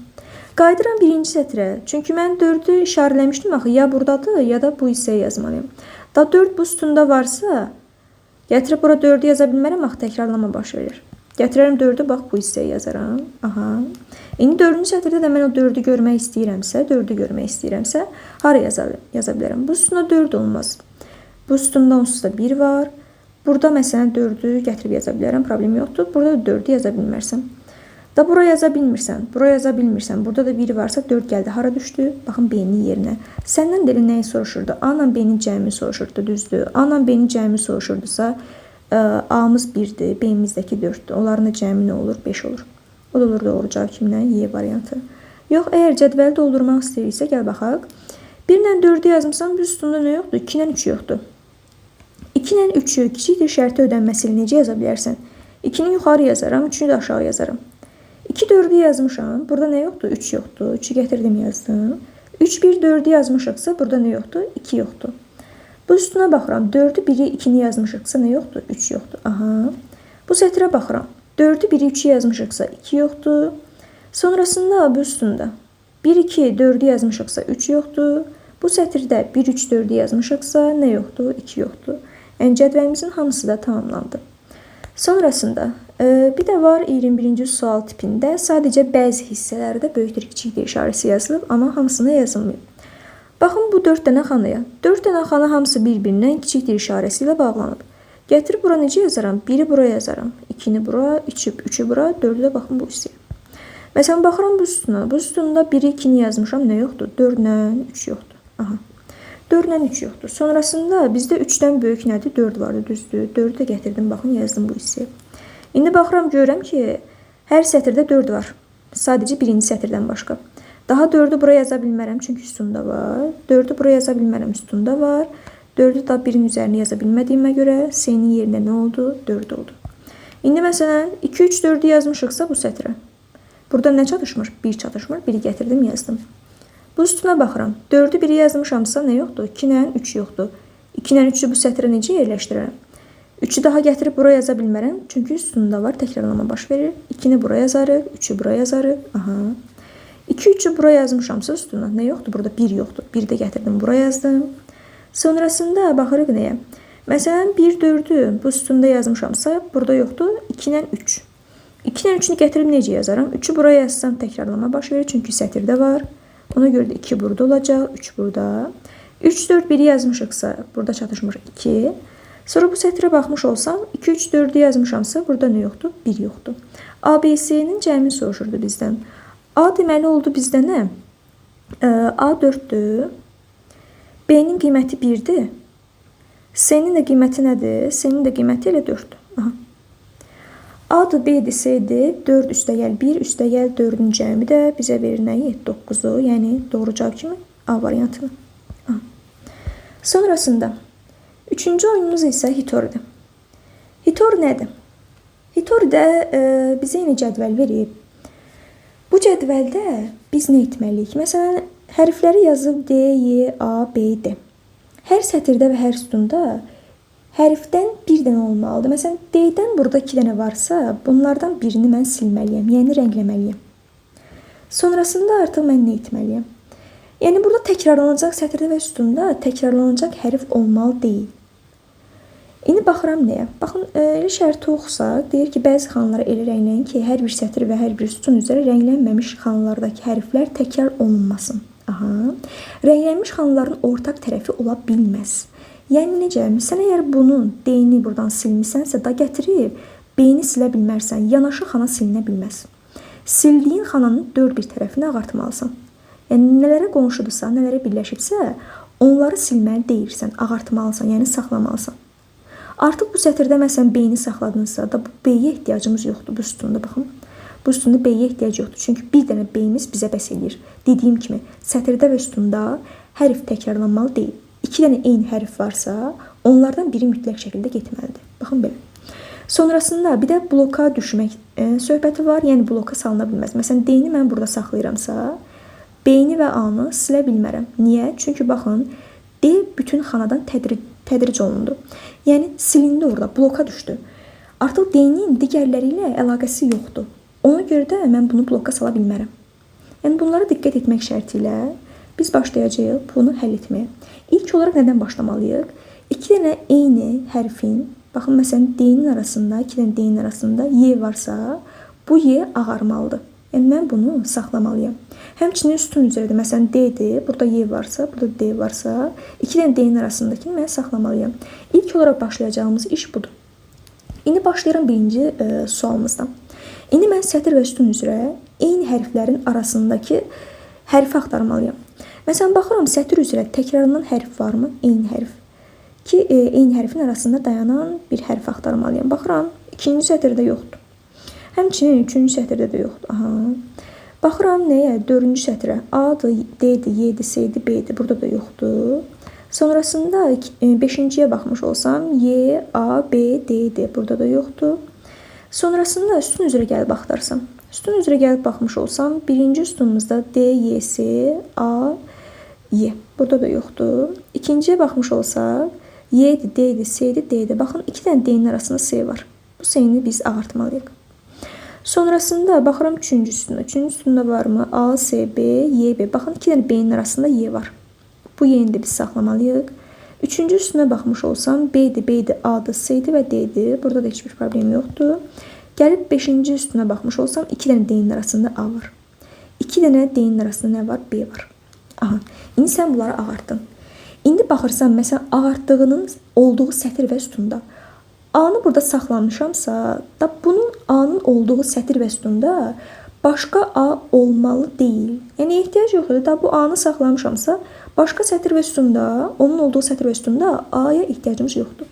A: Qayıdıram birinci sətrə. Çünki mən 4-ü işarələmişdim axı, ya buradadır, ya da bu hissəyə yazmalıyım. Da 4 bu üstündə varsa, gətirib bura 4-ü yaza bilmərəm, axı təkrarlama baş verir. Gətirərəm 4-ü, bax bu hissəyə yazaram. Aha. İndi 4-cü sətirdə də mən o 4-ü görmək istəyirəmsə, hara yaza bilərəm? Bu üstündə 4 olmaz. Bu üstündə onsuz da 1 var. Burada məsələn 4-ü gətirib yaza bilərəm, problem yoxdur. Burada da 4-ü yaza bilmərsəm. Da bura yaza bilmirsən, burada da 1 varsa 4 gəldi. Hara düşdü? Baxın, B-nin yerinə. Səndən də nəyi soruşurdu? A-la B-nin cəmini soruşurdu, düzdür. A-la B-nin cəmini soruşurdusa, A-mız 1-dir, B-mizdəki 4-dür. Onların da cəmi nə olur? 5 olur. O da olur doğru cavab kimdən? Y variantı. Yox, əgər cədvəli doldurmaq istəyirsə, gəl baxaq. 1 ilə 4-ü yazmışsam, bu üstündə nə yoxdur? 2 ilə 3 yoxdur. 2 ilə 3-ü kiçikdir şərti ödənməsi ilə necə yaza bilərsən? 2-ni yuxarı yazaram, 3-ünü də aşağı yazaram. 2 4-ü yazmışam, burada nə yoxdur? 3 yoxdur. 3-ü gətirdim, yazdım. 3 1 4-ü yazmışıqsa, burada nə yoxdur? 2 yoxdur. Bu üstünə baxıram. 4-ü 1-i 2-ni yazmışıqsa, nə yoxdur? 3 yoxdur. Aha. Bu sətrə baxıram. 4-ü 1-i 3-ü yazmışıqsa, 2 yoxdur. Sonrasında bu üstündə 1 2 4-ü yazmışıqsa, 3 yoxdur. Bu sətirdə 1 3 4-ü yazmışıqsa, nə yoxdur? 2 yoxdur. Yəni cədvəlimizin hamısı da tamamlandı. Sonrasında bir də var 21-ci sual tipində sadəcə bəzi hissələrdə böyükdür, kiçikdir işarəsi yazılıb, amma hamısına yazılmayıb. Baxın bu 4 dənə xanaya. 4 dənə xana hamısı bir-birindən kiçikdir işarəsi ilə bağlanıb. Gətirib bura necə yazaram? 1-i bura yazaram. 2-ni bura, 3-ü bura, 4-ü də baxın bu hissəyə. Məsələn, baxıram bu üstünə. Bu üstündə 1-i 2-ni yazmışam, nə yoxdur? 4-lə 3 yoxdur. Aha. 4-lə 3 yoxdur. Sonrasında bizdə 3-dən böyük nədir? 4 vardı, düzdür. 4-ü də gətirdim, baxın, yazdım bu hissəyə. İndi baxıram, görürəm ki, hər sətirdə 4 var. Sadəcə birinci sətirdən başqa. Daha 4-ü bura yaza bilmərəm, çünki üstündə var. 4-ü bura yaza bilmərəm, üstündə var. 4-ü da birinin üzərinə yaza bilmədiyimə görə C-nin yerinə nə oldu? 4 oldu. İndi məsələn, 2 3 4-ü yazmışıqsa bu sətrə. Burada nə çatışmır? 1 çatışmır. 1-i gətirdim, yazdım. Bu üstünə baxıram. 4-ü 1-i yazmışamsa nə yoxdur? 2 ilə 3 yoxdur. 2 ilə 3-ü bu sətrə necə yerləşdirərəm? 3-ü daha gətirib bura yaza bilmərəm. Çünki üstündə var, təkrarlama baş verir. 2-ni bura yazarıq, 3-ü bura yazarıq. Aha. 2 3-ü bura yazmışamsa üstündə nə yoxdur? Burada 1 yoxdur. 1-i də gətirdim, bura yazdım. Sonrasında baxırıq nəyə? Məsələn, 1 4-ü bu üstündə yazmışamsa, burada yoxdur. 2 ilə 3. 2 ilə 3-ünü gətirib necə yazaram? 3-ü bura yazsam təkrarlama baş verir, çünki sətirdə var. Ona görə də 2 burada olacaq, 3 burada. 3 4 1-i yazmışıqsa, burada çatışmır 2. Sonra bu sətrə baxmış olsam, 2 3 4-ü yazmışamsa, burada nə yoxdur? 1 yoxdur. ABC-nin cəmini soruşurdu bizdən. A deməli oldu bizdə nə? A 4-dür. B-nin qiyməti 1-dir. C-nin də qiyməti nədir? C-nin də qiyməti elə 4-dür. Aha. A-dır, B-dir, C-dir. 4 üstəgəl 1, üstəgəl 4-ün cəmi də bizə verir nəyi? 9-u. Yəni doğru cavab kimi A variantını. Aha. Sonrasında 3-cü oyunumuz isə Hitori'dir. Hitori nədir? Hitori'də bizə yeni cədvəl verib. Bu cədvəldə biz nə etməliyik? Məsələn, hərfləri yazıb D, Y, A, B, D. Hər sətirdə və hər sütunda hərfdən bir dənə olmalıdır. Məsələn, D-dən burada 2 dənə varsa, bunlardan birini mən silməliyəm, yəni rəngləməliyəm. Sonrasında artıq mən nə etməliyəm? Yəni, burada təkrarlanacaq sətirdə və sütunda təkrarlanacaq hərf olmalı deyil. İndi baxıram nəyə? Baxın, elə şərti oxusaq, deyir ki, bəzi xanalara elə rəngləyin ki, hər bir sətir və hər bir sütun üzrə rənglənməmiş xanalardakı hərflər təkrar olunmasın. Aha. Rənglənmiş xanaların ortaq tərəfi ola bilməz. Yəni necə? Sən əgər bunun D-ni buradan silmisənsə, da gətirib B-ni silə bilmərsən, yanaşı xana silinə bilməz. Sildiyin xananın dörd bir tərəfini ağartmalısan. Yəni nələrə qonşudursa, nələrə birləşibsə, onları silməli deyirsən, ağartmalısan, yəni saxlamalısan. Artıq bu sətirdə məsələn B-ni saxladınızsa da bu B-yə ehtiyacımız yoxdur bu sütunda, baxın. Bu sütunda B-yə ehtiyac yoxdur. Çünki bir dənə B-imiz bizə bəs edir. Dediyim kimi, sətirdə və sütunda hərf təkrarlanmalı deyil. 2 dənə eyni hərf varsa, onlardan biri mütləq şəkildə getməlidir. Baxın belə. Sonrasında bir də bloka düşmək söhbəti var. Yəni bloka salına bilməz. Məsələn, D-ni mən burada saxlayıramsa, B-ni və A-nı silə bilmərəm. Niyə? Çünki baxın, D bütün xanadan tədric olundu. Yəni silindi orada, bloka düşdü. Artıq D-nin digərləri ilə əlaqəsi yoxdur. Ona görə də mən bunu bloka sala bilmərəm. Yəni bunlara diqqət etmək şərti ilə biz başlayacağıq bunu həll etməyə. İlk olaraq nədən başlamalıyıq? 2 dənə eyni hərfin, baxın məsələn D-nin arasında, 2 dənə D-nin arasında Y varsa, bu Y ağarmalıdır. Yəni mən bunu saxlamalıyam. Həmçinin sütun üzrədir. Məsələn D-dir, burada Y varsa, burada D varsa, 2 dənə D-nin arasındakini mən saxlamalıyam. İlk olaraq başlayacağımız iş budur. İndi başlayıram birinci sualımızdan. İndi mən sətir və sütun üzrə eyni hərflərin arasındakı hərfi axtarmalıyam. Məsələn, baxıram sətir üzrə təkrarlanan hərf varmı? Eyni hərf. Ki, eyni hərfin arasında dayanan bir hərf axtarmalıyam. Baxıram, ikinci sətirdə yoxdur. Həmçinin üçüncü sətirdə də yoxdur. Aha. Baxıram nəyə? Dördüncü sətirə. A-dır, D-dir, Y-dir, C-dir, B-dir. Burada da yoxdur. Sonrasında 5-ciyə baxmış olsam, Y, A, B, D-dir. Burada da yoxdur. Sonrasında sütun üzrə gəlib axtarsam. Sütun üzrə gəlib baxmış olsam, birinci sütunumuzda D, Y, C, A, Y. Burada da yoxdur. İkinciyə baxmış olsaq, Y-dir, D-dir, C-dir, D-dir. Baxın, 2 dənə D-nin arasında C var. Bu C-ni biz ağartmalıyıq. Sonrasında baxıram üçüncü sütuna. Üçüncü sütunda varmı? A, C, B, Y, B. Baxın, 2 dənə B-nin arasında Y var. Bu Y-ni də biz saxlamalıyıq. Üçüncü sütuna baxmış olsam, B-dir, B-dir, A-dır, C-dir və D-dir. Burada da heç bir problem yoxdur. Gəlib 5-ci sütuna baxmış olsam, 2 dənə D-nin arasında A var. 2 dənə D-nin arasında nə var? B var. Aha, indi sən bunları ağartdın. İndi baxırsan, məsələn, ağartdığının olduğu sətir və sütunda A-nı burada saxlamışamsa, da bunun A-nın olduğu sətir və sütunda başqa A olmalı deyil. Yəni ehtiyac yoxdur. Da bu A-nı saxlamışamsa, başqa sətir və sütunda, onun olduğu sətir və sütunda A-ya ehtiyacımız yoxdur.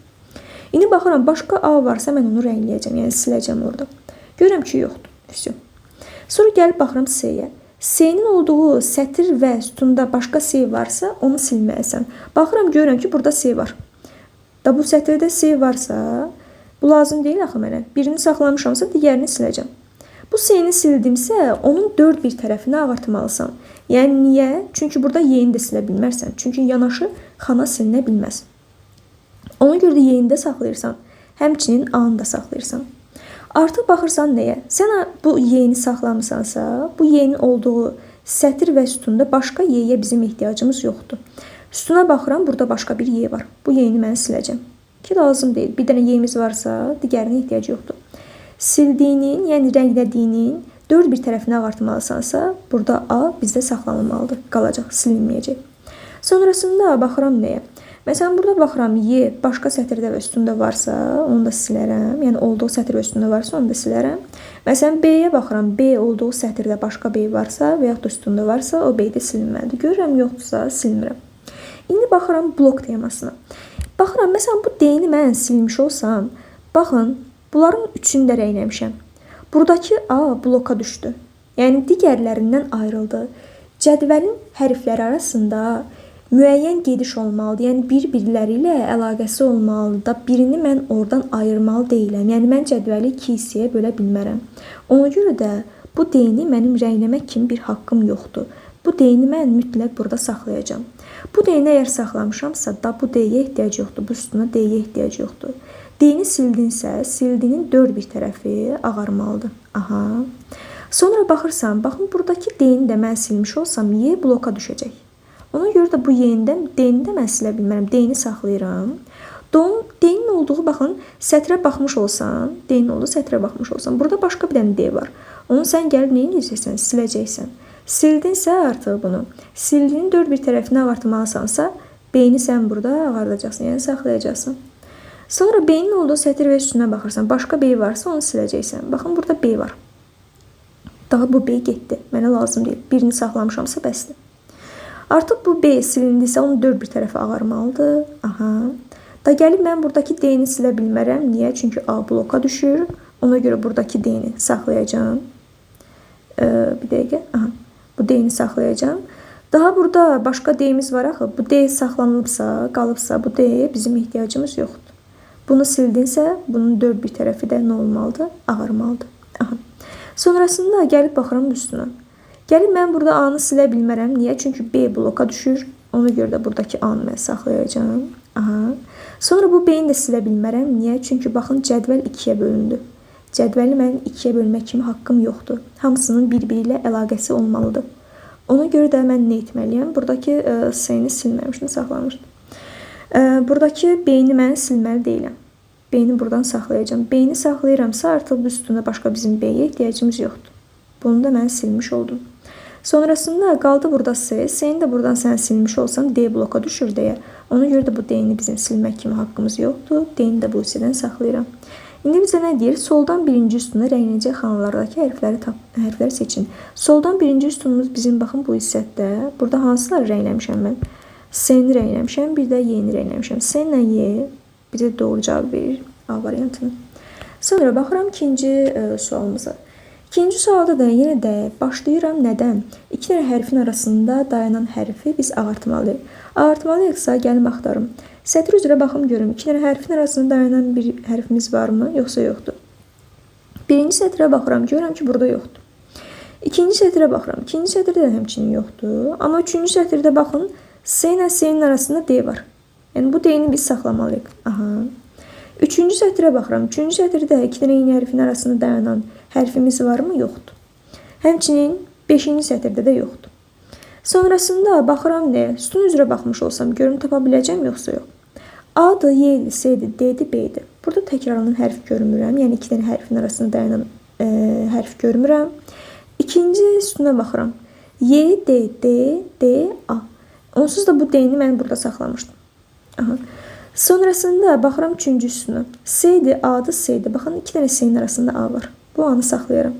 A: İndi baxıram, başqa A varsa mən onu rəngləyəcəm, yəni siləcəm orada. Görürəm ki, yoxdur. Vəsiyo. Sonra gəlib baxıram C-yə. C-nin olduğu sətir və sütunda başqa C varsa, onu silməlisən. Baxıram, görürəm ki, burada C var. Da bu sətirdə C varsa, bu lazım deyil axı mənə. Birini saxlamışamsa, digərini siləcəm. Bu C-ni sildimsə, onun dörd bir tərəfini ağartmalısan. Yəni niyə? Çünki burada Y-ni də silə bilmərsən. Çünki yanaşı xana silinə bilməz. Ona görə də Y-ni də saxlayırsan. Həmçinin A-nı da saxlayırsan. Artıq baxırsan nəyə? Sən bu Y-ni saxlamısansa, bu Y-nin olduğu sətir və sütunda başqa Y-yə bizim ehtiyacımız yoxdur. Sütuna baxıram, burada başqa bir Y var. Bu Y-ni mən siləcəm. Ki, lazım deyil. Bir dənə Y-miz varsa, digərinə ehtiyac yoxdur. Sildiyinin, yəni rənglədiyinin dörd bir tərəfini ağartmalısansa, burada A bizdə saxlanılmalıdır, qalacaq, silinməyəcək. Sonrasında baxıram nəyə? Məsələn, burada baxıram, Y başqa sətirdə və sütunda varsa, onu da silərəm. Yəni, olduğu sətir və sütunda varsa, onu da silərəm. Məsələn, B-yə baxıram, B olduğu sətirdə başqa B varsa və yaxud da sütunda varsa, o B-də silinməlidir. Görürəm, yoxdursa, silmirəm. İndi baxıram blok temasına. Baxıram, məsələn, bu D-ni mən silmiş olsam, baxın, bunların üçünü də rəngləmişəm. Buradakı A bloka düşdü. Yəni, digərlərindən ayrıldı. Cədvəlin hərfləri arasında müəyyən gediş olmalıdır. Yəni, bir-birləri ilə əlaqəsi olmalıdır da birini mən oradan ayırmalı deyiləm. Yəni, mən cədvəli 2 hissəyə bölə bilmərəm. Ona görə də bu D-ni mənim rəngləmək kimi bir haqqım yoxdur. Bu D-ni mən mütləq burada saxlayacağam. Bu D-ni əgər saxlamışamsa da bu D-yə ehtiyac yoxdur. Bu sütuna D-yə ehtiyac yoxdur. D-ni sildinsə, sildinin dörd bir tərəfi ağarmalıdır. Aha. Sonra baxırsan, baxın, buradakı D-ni də mən silmiş olsam, Y bloka düşəcək. Ona görə də bu D-ni də mən silə bilmərəm. D-ni saxlayıram. D-nin olduğu, baxın, sətrə baxmış olsan, D-nin olduğu sətrə baxmış olsan, burada başqa bir dənə D var. Onu sən gəlib nə edəcəksən? Siləcəksən. Sildinsə artıq bunu, sildinin dörd bir tərəfini ağartmalısansa, B-ni sən burada ağardacaqsın, yəni saxlayacaqsın. Sonra B-nin olduğu sətr və üstünə baxırsan. Başqa B varsa onu siləcəksən. Baxın, burada B var. Daha bu B getdi. Mənə lazım deyil. Birini saxlamışamsa bəsdir. Artıq bu B silindisə onun dörd bir tərəfi ağarmalıdır. Aha. Da gəlib mən buradakı D-ni silə bilmərəm. Niyə? Çünki A bloka düşür. Ona görə buradakı D-ni saxlayacağım. Bir dəqiqə. Aha. Bu D-ni saxlayacağım. Daha burada başqa D-miz var axı. Bu D saxlanılıbsa, qalıbsa bu D bizim ehtiyacımız yoxdur. Bunu sildinsə, bunun dörd bir tərəfi də nə olmalıdır? Ağarmalıdır. Aha. Sonrasında gəlib baxıram üstünə. Gəlib mən burada A-nı silə bilmərəm. Niyə? Çünki B bloka düşür. Ona görə də buradakı A-nı mən saxlayacağım. Aha. Sonra bu B-ni də silə bilmərəm. Niyə? Çünki baxın, cədvəl 2-yə bölündü. Cədvəli mən 2-yə bölmək kimi haqqım yoxdur. Hamısının bir-biri ilə əlaqəsi olmalıdır. Ona görə də mən nə etməliyəm? Buradakı C-ni silməmişdim, saxlamışdım. Buradakı B-ni mən silməli deyiləm. B-ni buradan saxlayacağım. B-ni saxlayıramsa artıq bu üstündə başqa bizim B-yə ehtiyacımız yoxdur. Bunu da mən silmiş oldum. Sonrasında qaldı burada C. C-ni də buradan sən silmiş olsan D bloka düşür deyə. Ona görə də bu D-ni bizim silmək kimi haqqımız yoxdur. D-ni də bu hissədən saxlayıram. İndi bizə nə deyir? Soldan birinci üstünə rəngləncək xanalardakı hərfləri seçin. Soldan birinci üstünümüz bizim baxın bu hissədə. Burada hansıları rəngləmişəm mən? C-ni rəngləmişəm, bir də Y-ni rəngləmişəm. C ilə Y bizə doğru cavab verir A variantını. Sonra baxıram ikinci sualımıza. İkinci sualda da yenə də başlayıram nədən? İki dənə hərfin arasında dayanan hərfi biz ağartmalıyıq. Ağartmalıyıqsa gəlin axtarım. Sətr üzrə baxım görüm. İki dənə hərfin arasında dayanan bir hərfimiz varmı, yoxsa yoxdur? Birinci sətrə baxıram, görürəm ki, burada yoxdur. İkinci sətrə baxıram. İkinci sətrdə də həmçinin yoxdur. Amma üçüncü sətrdə baxın, C ilə C-nin arasında D var. Yəni bu D-ni biz saxlamalıyıq. Aha. Üçüncü sətrə baxıram. Üçüncü sətrdə iki dənə eyni hərfin arasında dayanan hərfimiz varmı? Yoxdur. Həmçinin 5-ci sətirdə də yoxdur. Sonrasında baxıram nəyə? Sütun üzrə baxmış olsam görüm tapa biləcəm yoxsa yox. A-dır, Y-dir, C-dir, D-dir, B-dir. Burada təkrarlanan hərf görmürəm. Yəni iki dənə hərfin arasında dayanan hərf görmürəm. İkinci sütuna baxıram. Y, D, D, D, A. Onsuz da bu D-ni mən burada saxlamışdım. Aha. Sonrasında baxıram üçüncü üstünə. C-dir, A-dır, C-dir. Baxın, iki dənə C-nin arasında A var. Bu A-nı saxlayaram.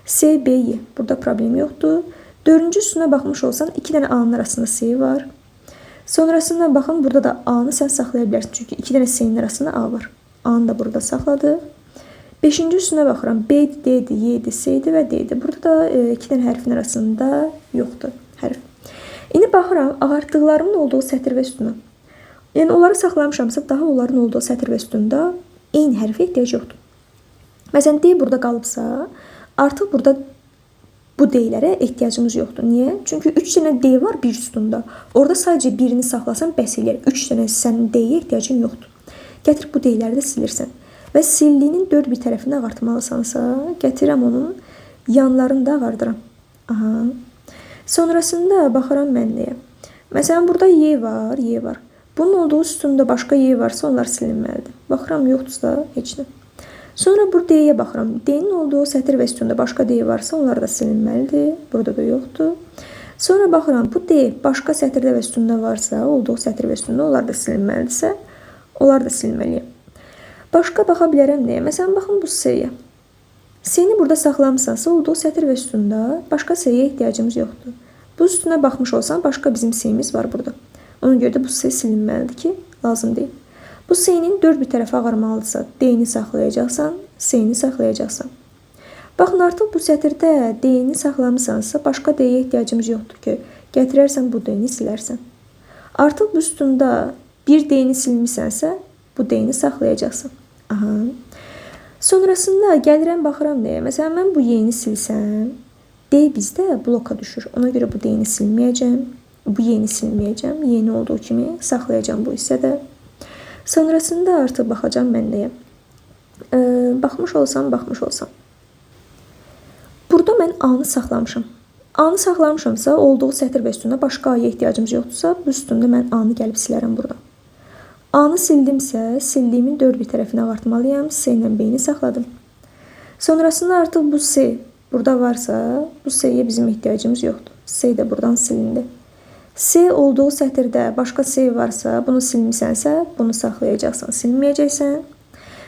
A: C, B, Y. Burada problem yoxdur. Dördüncü üstünə baxmış olsan, iki dənə A-nın arasında C var. Sonrasında baxın, burada da A-nı sən saxlaya bilərsin. Çünki iki dənə C-nin arasında A var. A-nı da burada saxladıq. Beşinci üstünə baxıram. B-dir, D-dir, Y-dir, C-dir və D-dir. Burada da iki dənə hərfin arasında yoxdur hərf. İndi baxıram, ağartdıqlarımın olduğu sətr və üstünə. Yəni, onları saxlamışamsa, daha onların olduğu sətr və üstündə eyni hərfə ehtiyac yoxdur. Məsələn, D burada qalıbsa, artıq burada bu D-lərə ehtiyacımız yoxdur. Niyə? Çünki 3 dənə D var bir üstündə. Orada sadəcə birini saxlasan bəs eləyər. 3 dənə sənin D-yə ehtiyacın yoxdur. Gətirib bu D-ləri də silirsən. Və sildiyinin dörd bir tərəfini ağartmalısansa, gətirəm onun yanlarını da ağardıram. Aha. Sonrasında baxıram mən nəyə. Məsələn, burada Y var, Y var. Bunun olduğu üstündə başqa Y varsa onlar silinməlidir. Baxıram, yoxdursa heç nə. Sonra bu D-yə baxıram. D-nin olduğu sətr və üstündə başqa D varsa onlar da silinməlidir. Burada da yoxdur. Sonra baxıram, bu D başqa sətrdə və üstündə varsa, olduğu sətr və üstündə onlar da silinməlidirsə, onlar da silməliyəm. Başqa baxa bilərəm nəyə? Məsələn, baxın bu C-yə. C-ni burada saxlamısansa, olduğu sətr və üstündə başqa C-yə ehtiyacımız yoxdur. Bu üstünə baxmış olsan, başqa bizim C-miz var burada. Ona görə də bu C silinməlidir ki, lazım deyil. Bu C-nin dörd bir tərəfi ağarmalıdırsa, D-ni saxlayacaqsan, C-ni saxlayacaqsan. Baxın, artıq bu sətirdə D-ni saxlamısansa, başqa D-yə ehtiyacımız yoxdur ki, gətirərsən bu D-ni silərsən. Artıq bu üstündə bir D-ni silmisənsə, bu D-ni saxlayacaqsan. Aha. Sonrasında gəlirəm, baxıram nəyə. Məsələn, mən bu Y-ni silsəm, D bizdə bloka düşür. Ona görə bu D-ni silməyəcəm. Bu Y-ni silməyəcəm. Y-ni olduğu kimi saxlayacağım bu hissədə. Sonrasında artıq baxacağım mən nəyə. Baxmış olsam. Burada mən A-nı saxlamışam. A-nı saxlamışamsa, olduğu sətr və üstündə başqa A-ya ehtiyacımız yoxdursa, bu üstündə mən A-nı gəlib silərəm burada. A-nı sildimsə, sildiyimin dörd bir tərəfini ağartmalıyam. C ilə B-ni saxladım. Sonrasında artıq bu C burada varsa, bu C-yə bizim ehtiyacımız yoxdur. C də buradan silindi. S olduğu sətirdə başqa S varsa, bunu silmisənsə, bunu saxlayacaqsan, silməyəcəksən.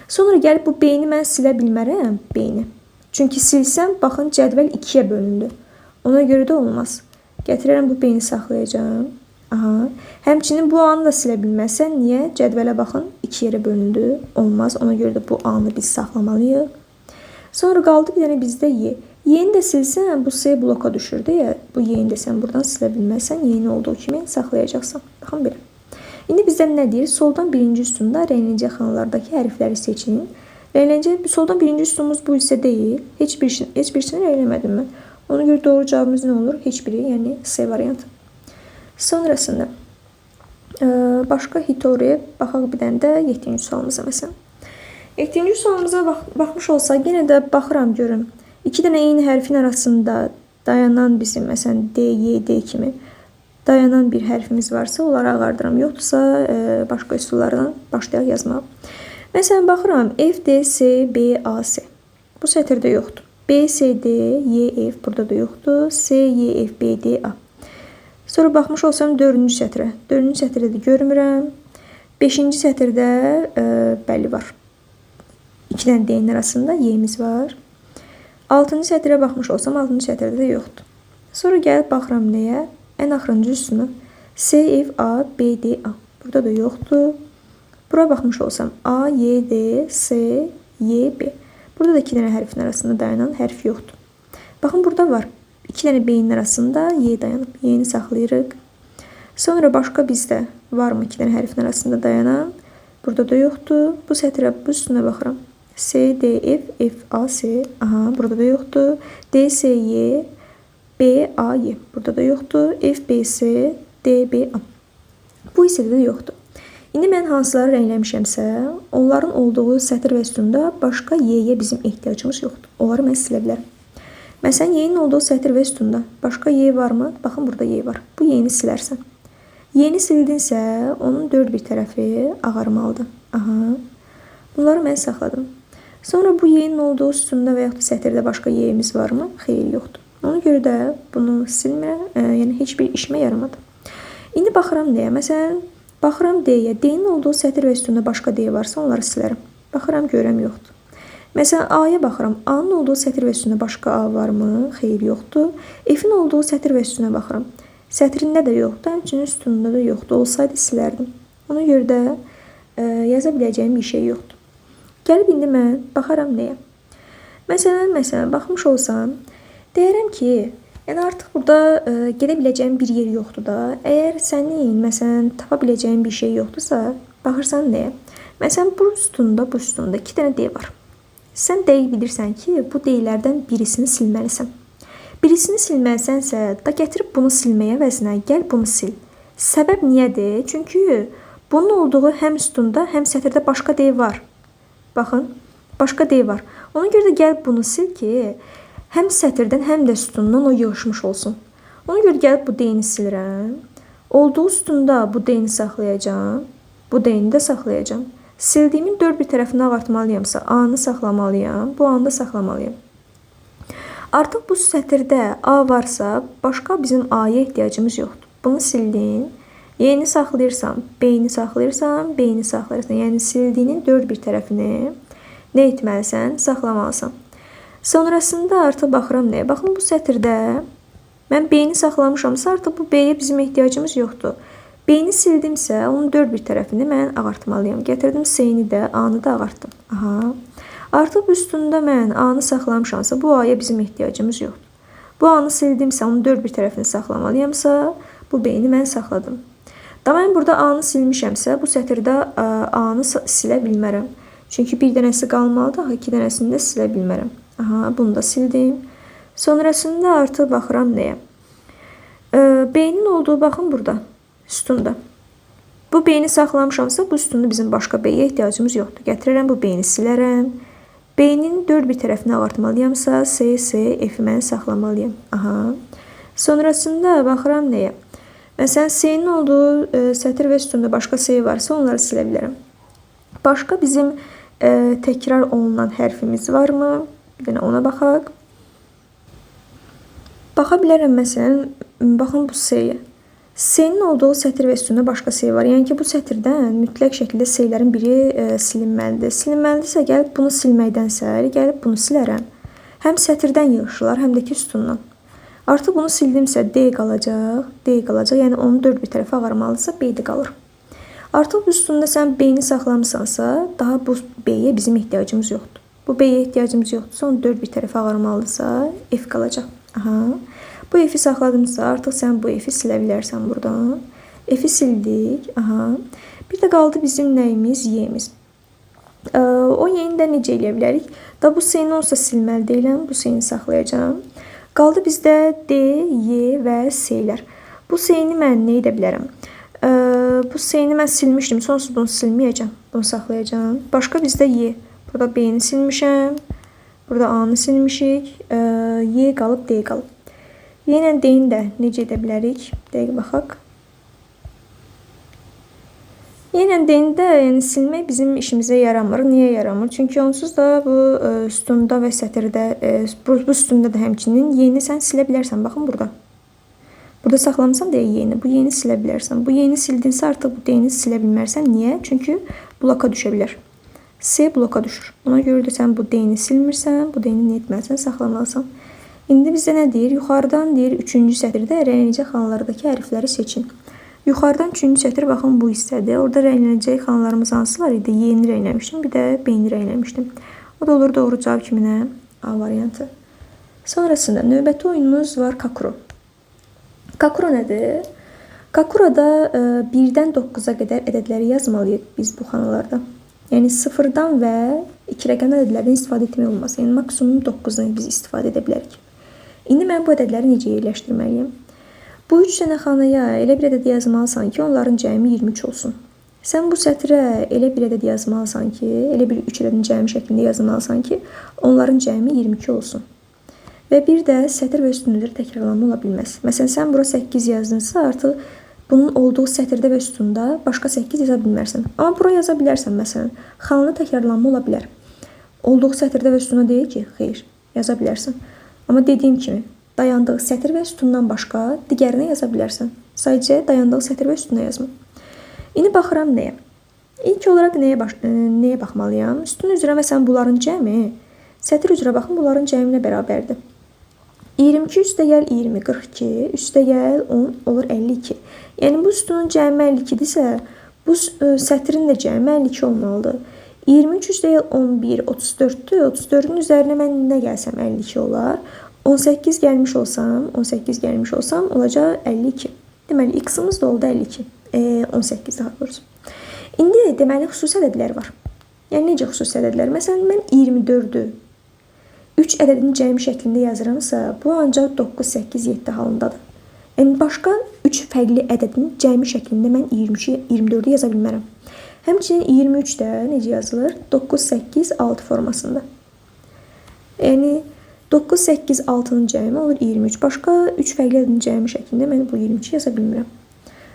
A: Sonra gəlib bu B-ni mən silə bilmərəm, B-ni. Çünki silsəm, baxın, cədvəl 2-yə bölündü. Ona görə də olmaz. Gətirərəm, bu B-ni saxlayacağım. Aha. Həmçinin bu A-nı da silə bilməsən, niyə? Cədvələ baxın, 2 yerə bölündü. Olmaz. Ona görə də bu A-nı biz saxlamalıyıq. Sonra qaldı bir dənə bizdə Y. Y-ni də silsən, bu S bloka düşür deyə, bu Y-ni də sən buradan silə bilməsən, Y-ni olduğu kimi saxlayacaqsan. Baxın belə. İndi bizdən nə deyir? Soldan birinci üstunda RNC xanalardakı hərfləri seçin. Soldan birinci üstunumuz bu isə deyil. Heç birisini eləmədim mən. Ona görə doğru cavabımız nə olur? Heç biri, yəni C variantı. Sonrasında başqa hitoriyə baxaq bir dənə də 7-ci sualımıza məsələn. 7-ci sualımıza baxmış olsaq, yenə də baxıram görüm. 2 dənə eyni hərfin arasında dayanan bizim, məsələn, D, Y, D kimi dayanan bir hərfimiz varsa, onları ağardıram. Yoxdursa, başqa üsullardan başlayaq yazmaq. Məsələn, baxıram, F, D, C, B, A, C. Bu sətirdə yoxdur. B, C, D, Y, F burada da yoxdur. C, Y, F, B, D, A. Sonra baxmış olsam 4-cü sətrə. 4-cü sətirdə də görmürəm. 5-ci sətirdə bəli var. 2 dənə D-nin arasında Y-miz var. 6-cı sətirə baxmış olsam 6-cı sətirdə də yoxdur. Sonra gəlib baxıram nəyə? Ən axırıncı üstünə. C, F, A, B, D, A. Burada da yoxdur. Bura baxmış olsam A, Y, D, C, Y, B. Burada da 2 dənə hərfin arasında dayanan hərf yoxdur. Baxın, burada var. 2 dənə B-nin arasında Y dayanıb. Y-ni saxlayırıq. Sonra başqa bizdə varmı 2 dənə hərfin arasında dayanan? Burada da yoxdur. Bu sətirə, bu üstünə baxıram. C, D, F, F, A, C. Aha, burada da yoxdur. D, C, Y, B, A, Y. Burada da yoxdur. F, B, C, D, B, A. Bu hissədə də yoxdur. İndi mən hansıları rəngləmişəmsə, onların olduğu sətir və üstündə başqa Y-yə bizim ehtiyacımız yoxdur. Onları mən silə bilərəm. Məsələn, Y-nin olduğu sətir və üstündə başqa Y varmı? Baxın, burada Y var. Bu Y-ni silərsən. Y-ni sildinsə, onun 4 bir tərəfi ağarmalıdır. Aha. Bunları mən saxladım. Sonra bu Y-nin olduğu üstündə və yaxud sətirdə başqa Y-miz varmı? Xeyr, yoxdur. Ona görə də bunu silmirəm, yəni heç bir işimə yaramadı. İndi baxıram nəyə? Məsələn, baxıram D-yə. D-nin olduğu sətir və üstündə başqa D varsa, onları silərəm. Baxıram, görəm, yoxdur. Məsələn, A-ya baxıram. A-nın olduğu sətir və üstündə başqa A varmı? Xeyr, yoxdur. F-in olduğu sətir və üstünə baxıram. Sətrində də yoxdur, həmçinin üstündə də yoxdur. Olsaydı silərdim. Ona görə də yaza biləcəyim bir şey yoxdur. Gəlib indi mən baxaram nəyə? Məsələn, baxmış olsam, deyərəm ki, yəni artıq burada gedə biləcəyim bir yer yoxdur da. Əgər sənin, məsələn, tapa biləcəyin bir şey yoxdursa, baxırsan nəyə? Məsələn, bu üstündə 2 dənə D var. Sən dəqiq bilirsən ki, bu D-lərdən birisini silməlisən. Birisini silməlisənsə, da gətirib bunu silməyə əvəzinə gəl bunu sil. Səbəb niyədir? Çünki bunun olduğu həm üstündə, həm sətirdə başqa D var. Baxın, başqa D var. Ona görə də gəl bunu sil ki, həm sətirdən, həm də üstündən o yığışmış olsun. Ona görə gəlib bu D-ni silirəm. Olduğu üstündə bu D-ni saxlayacağım. Bu D-ni də saxlayacağım. Sildiyimin 4 bir tərəfini ağartmalıyamsa, A-nı saxlamalıyam. Bu A-nı da saxlamalıyam. Artıq bu sətirdə A varsa, başqa bizim A-ya ehtiyacımız yoxdur. Bunu sildin. Y-ni saxlayırsan, B-ni saxlayırsan, B-ni saxlayırsan. Yəni sildiyinin 4 bir tərəfini nə etməlisən? Saxlamalısan. Sonrasında artıq baxıram nəyə? Baxın, bu sətirdə mən B-ni saxlamışamsa, artıq bu B-yə bizim ehtiyacımız yoxdur. B-ni sildimsə, onun 4 bir tərəfini mən ağartmalıyam. Gətirdim C-ni də, A-nı da ağartdım. Aha. Artıq üstündə mən A-nı saxlamışamsa, bu A-ya bizim ehtiyacımız yoxdur. Bu A-nı sildimsə, onun 4 bir tərəfini saxlamalıyamsa, bu B-ni mən saxladım. Da mən burada A-nı silmişəmsə, bu sətirdə A-nı silə bilmərəm. Çünki bir dənəsi qalmalıdır, 2 dənəsini də silə bilmərəm. Aha, bunu da sildim. Sonrasında artıq baxıram nəyə? B-nin olduğu, baxın burada, üstündə. Bu B-ni saxlamışamsa, bu üstündə bizim başqa B-yə ehtiyacımız yoxdur. Gətirirəm, bu B-ni silərəm. B-nin 4 bir tərəfini ağartmalıyamsa, C, F-i mən saxlamalıyam. Aha. Sonrasında baxıram nəyə? Məsələn, C-nin olduğu sətir və üstündə başqa C varsa, onları silə bilərəm. Başqa bizim təkrar olunan hərfimiz varmı? Bir dənə ona baxaq. Baxa bilərəm, məsələn, baxın bu C-yə. S-nin olduğu sətr və üstündə başqa S var. Yəni ki, bu sətirdən mütləq şəkildə S-lərin biri silinməlidir. Silinməlidirsə, gəlib bunu silməkdənsə, gəlib bunu silərəm. Həm sətirdən yığışırlar, həm də ki, üstündən. Artıq bunu sildimsə, D qalacaq, D qalacaq. Yəni, onu 4 bir tərəfə ağarmalıdırsa, B-də qalır. Artıq bu üstündə sən B-ni saxlamısansa, daha bu B-yə bizim ehtiyacımız yoxdur. Bu B-yə ehtiyacımız yoxdursa, onu 4 bir tərəfə ağarmalıdırsa, F qalacaq. Aha. Bu F-i saxladımsa, artıq sən bu F-i silə bilərsən buradan. F-i sildik. Aha. Bir də qaldı bizim nəyimiz? Y-miz. O Y-ni də necə eləyə bilərik? Da bu S-ni olsa silməli deyiləm. Bu S-ni saxlayacağım. Qaldı bizdə D, Y və S-lər. Bu S-ni mən nə edə bilərəm? Bu S-ni mən silmişdim. Sonsuz bunu silməyəcəm. Bunu saxlayacağım. Başqa bizdə Y. Burada B-ni silmişəm. Burada A-nı silmişik. Y qalıb, D qalıb. Y ilə D-ni də necə edə bilərik? Dəqiq baxaq. Y ilə D-ni də yəni, silmək bizim işimizə yaramır. Niyə yaramır? Çünki onsuz da bu üstündə və sətirdə, bu üstündə də həmçinin Y-ni sən silə bilərsən. Baxın burada. Burada saxlamısan deyə Y-ni. Bu Y-ni silə bilərsən. Bu Y-ni sildinsə artıq bu D-ni silə bilmərsən. Niyə? Çünki bloka düşə bilər. C bloka düşür. Ona görə də sən bu D-ni silmirsən. Bu D-ni nə etməlisən? Saxlamalısan. İndi bizdə nə deyir? Yuxarıdan deyir 3-cü sətirdə rənglənəcək xanalardakı hərfləri seçin. Yuxarıdan 3-cü sətir baxın bu hissədir. Orada rənglənəcək xanalarımız hansılar idi? Y-ni rənglənmişdim, bir də B-ni rənglənmişdim. O da olur doğru cavab kiminə? A variantı. Sonrasında növbəti oyunumuz var Kakuro. Kakuro nədir? Kakuroda 1-dən 9-a qədər ədədləri yazmalıyıq biz bu xanalarda. Yəni 0-dan və 2 rəqəmli ədədlərdən istifadə etmək olmaz. Yəni maksimum 9-dan biz istifadə edə bilərik. İndi mən bu ədədləri necə yerləşdirməliyim? Bu 3 dənə xanaya elə bir ədəd yazmalısan ki, onların cəmi 23 olsun. Sən bu sətrə elə bir ədəd yazmalısan ki, elə bir 3 ədədin cəmi şəklində yazmalısan ki, onların cəmi 22 olsun. Və bir də sətr və üstünlüklər təkrarlanma ola bilməz. Məsələn, sən bura 8 yazdınsa, artıq bunun olduğu sətirdə və üstündə başqa 8 yaza bilmərsən. Amma bura yaza bilərsən, məsələn, xanada təkrarlanma ola bilər. Olduğu sətirdə və üstündə deyil ki, xeyr, yaza bilərsən. Amma dediyim kimi, dayandığı sətir və üstündən başqa digərinə yaza bilərsən. Sadəcə dayandığı sətir və üstünə yazma. İndi baxıram nəyə? İlk olaraq nəyə baxmalıyam? Üstün üzrə məsələn bunların cəmi, sətir üzrə baxın bunların cəmi nə bərabərdir? 22 üstəgəl 20, 42, üstəgəl 10 olur 52. Yəni bu üstünün cəmi 52-dirsə, bu sətrin də cəmi 52 olmalıdır. 23 üstəgəl 11, 34-dür. 34-ün üzərinə mən nə gəlsəm 52 olar. 18 gəlmiş olsam, olacaq 52. Deməli, x-ımız da oldu 52. 18 daha doğrusu. İndi deməli, xüsusi ədədlər var. Yəni, necə xüsusi ədədlər? Məsələn, mən 24-ü 3 ədədin cəmi şəklində yazıramsa, bu ancaq 9, 8, 7 halındadır. Yəni, başqa 3 fərqli ədədin cəmi şəklində mən 24-ü yaza bilmərəm. Həmçinin 23 də necə yazılır? 9, 8, 6 formasında. Yəni, 9, 8, 6-nın cəmi olur 23. Başqa 3 fərqli ədədin cəmi şəklində mən bu 23-ü yaza bilmirəm.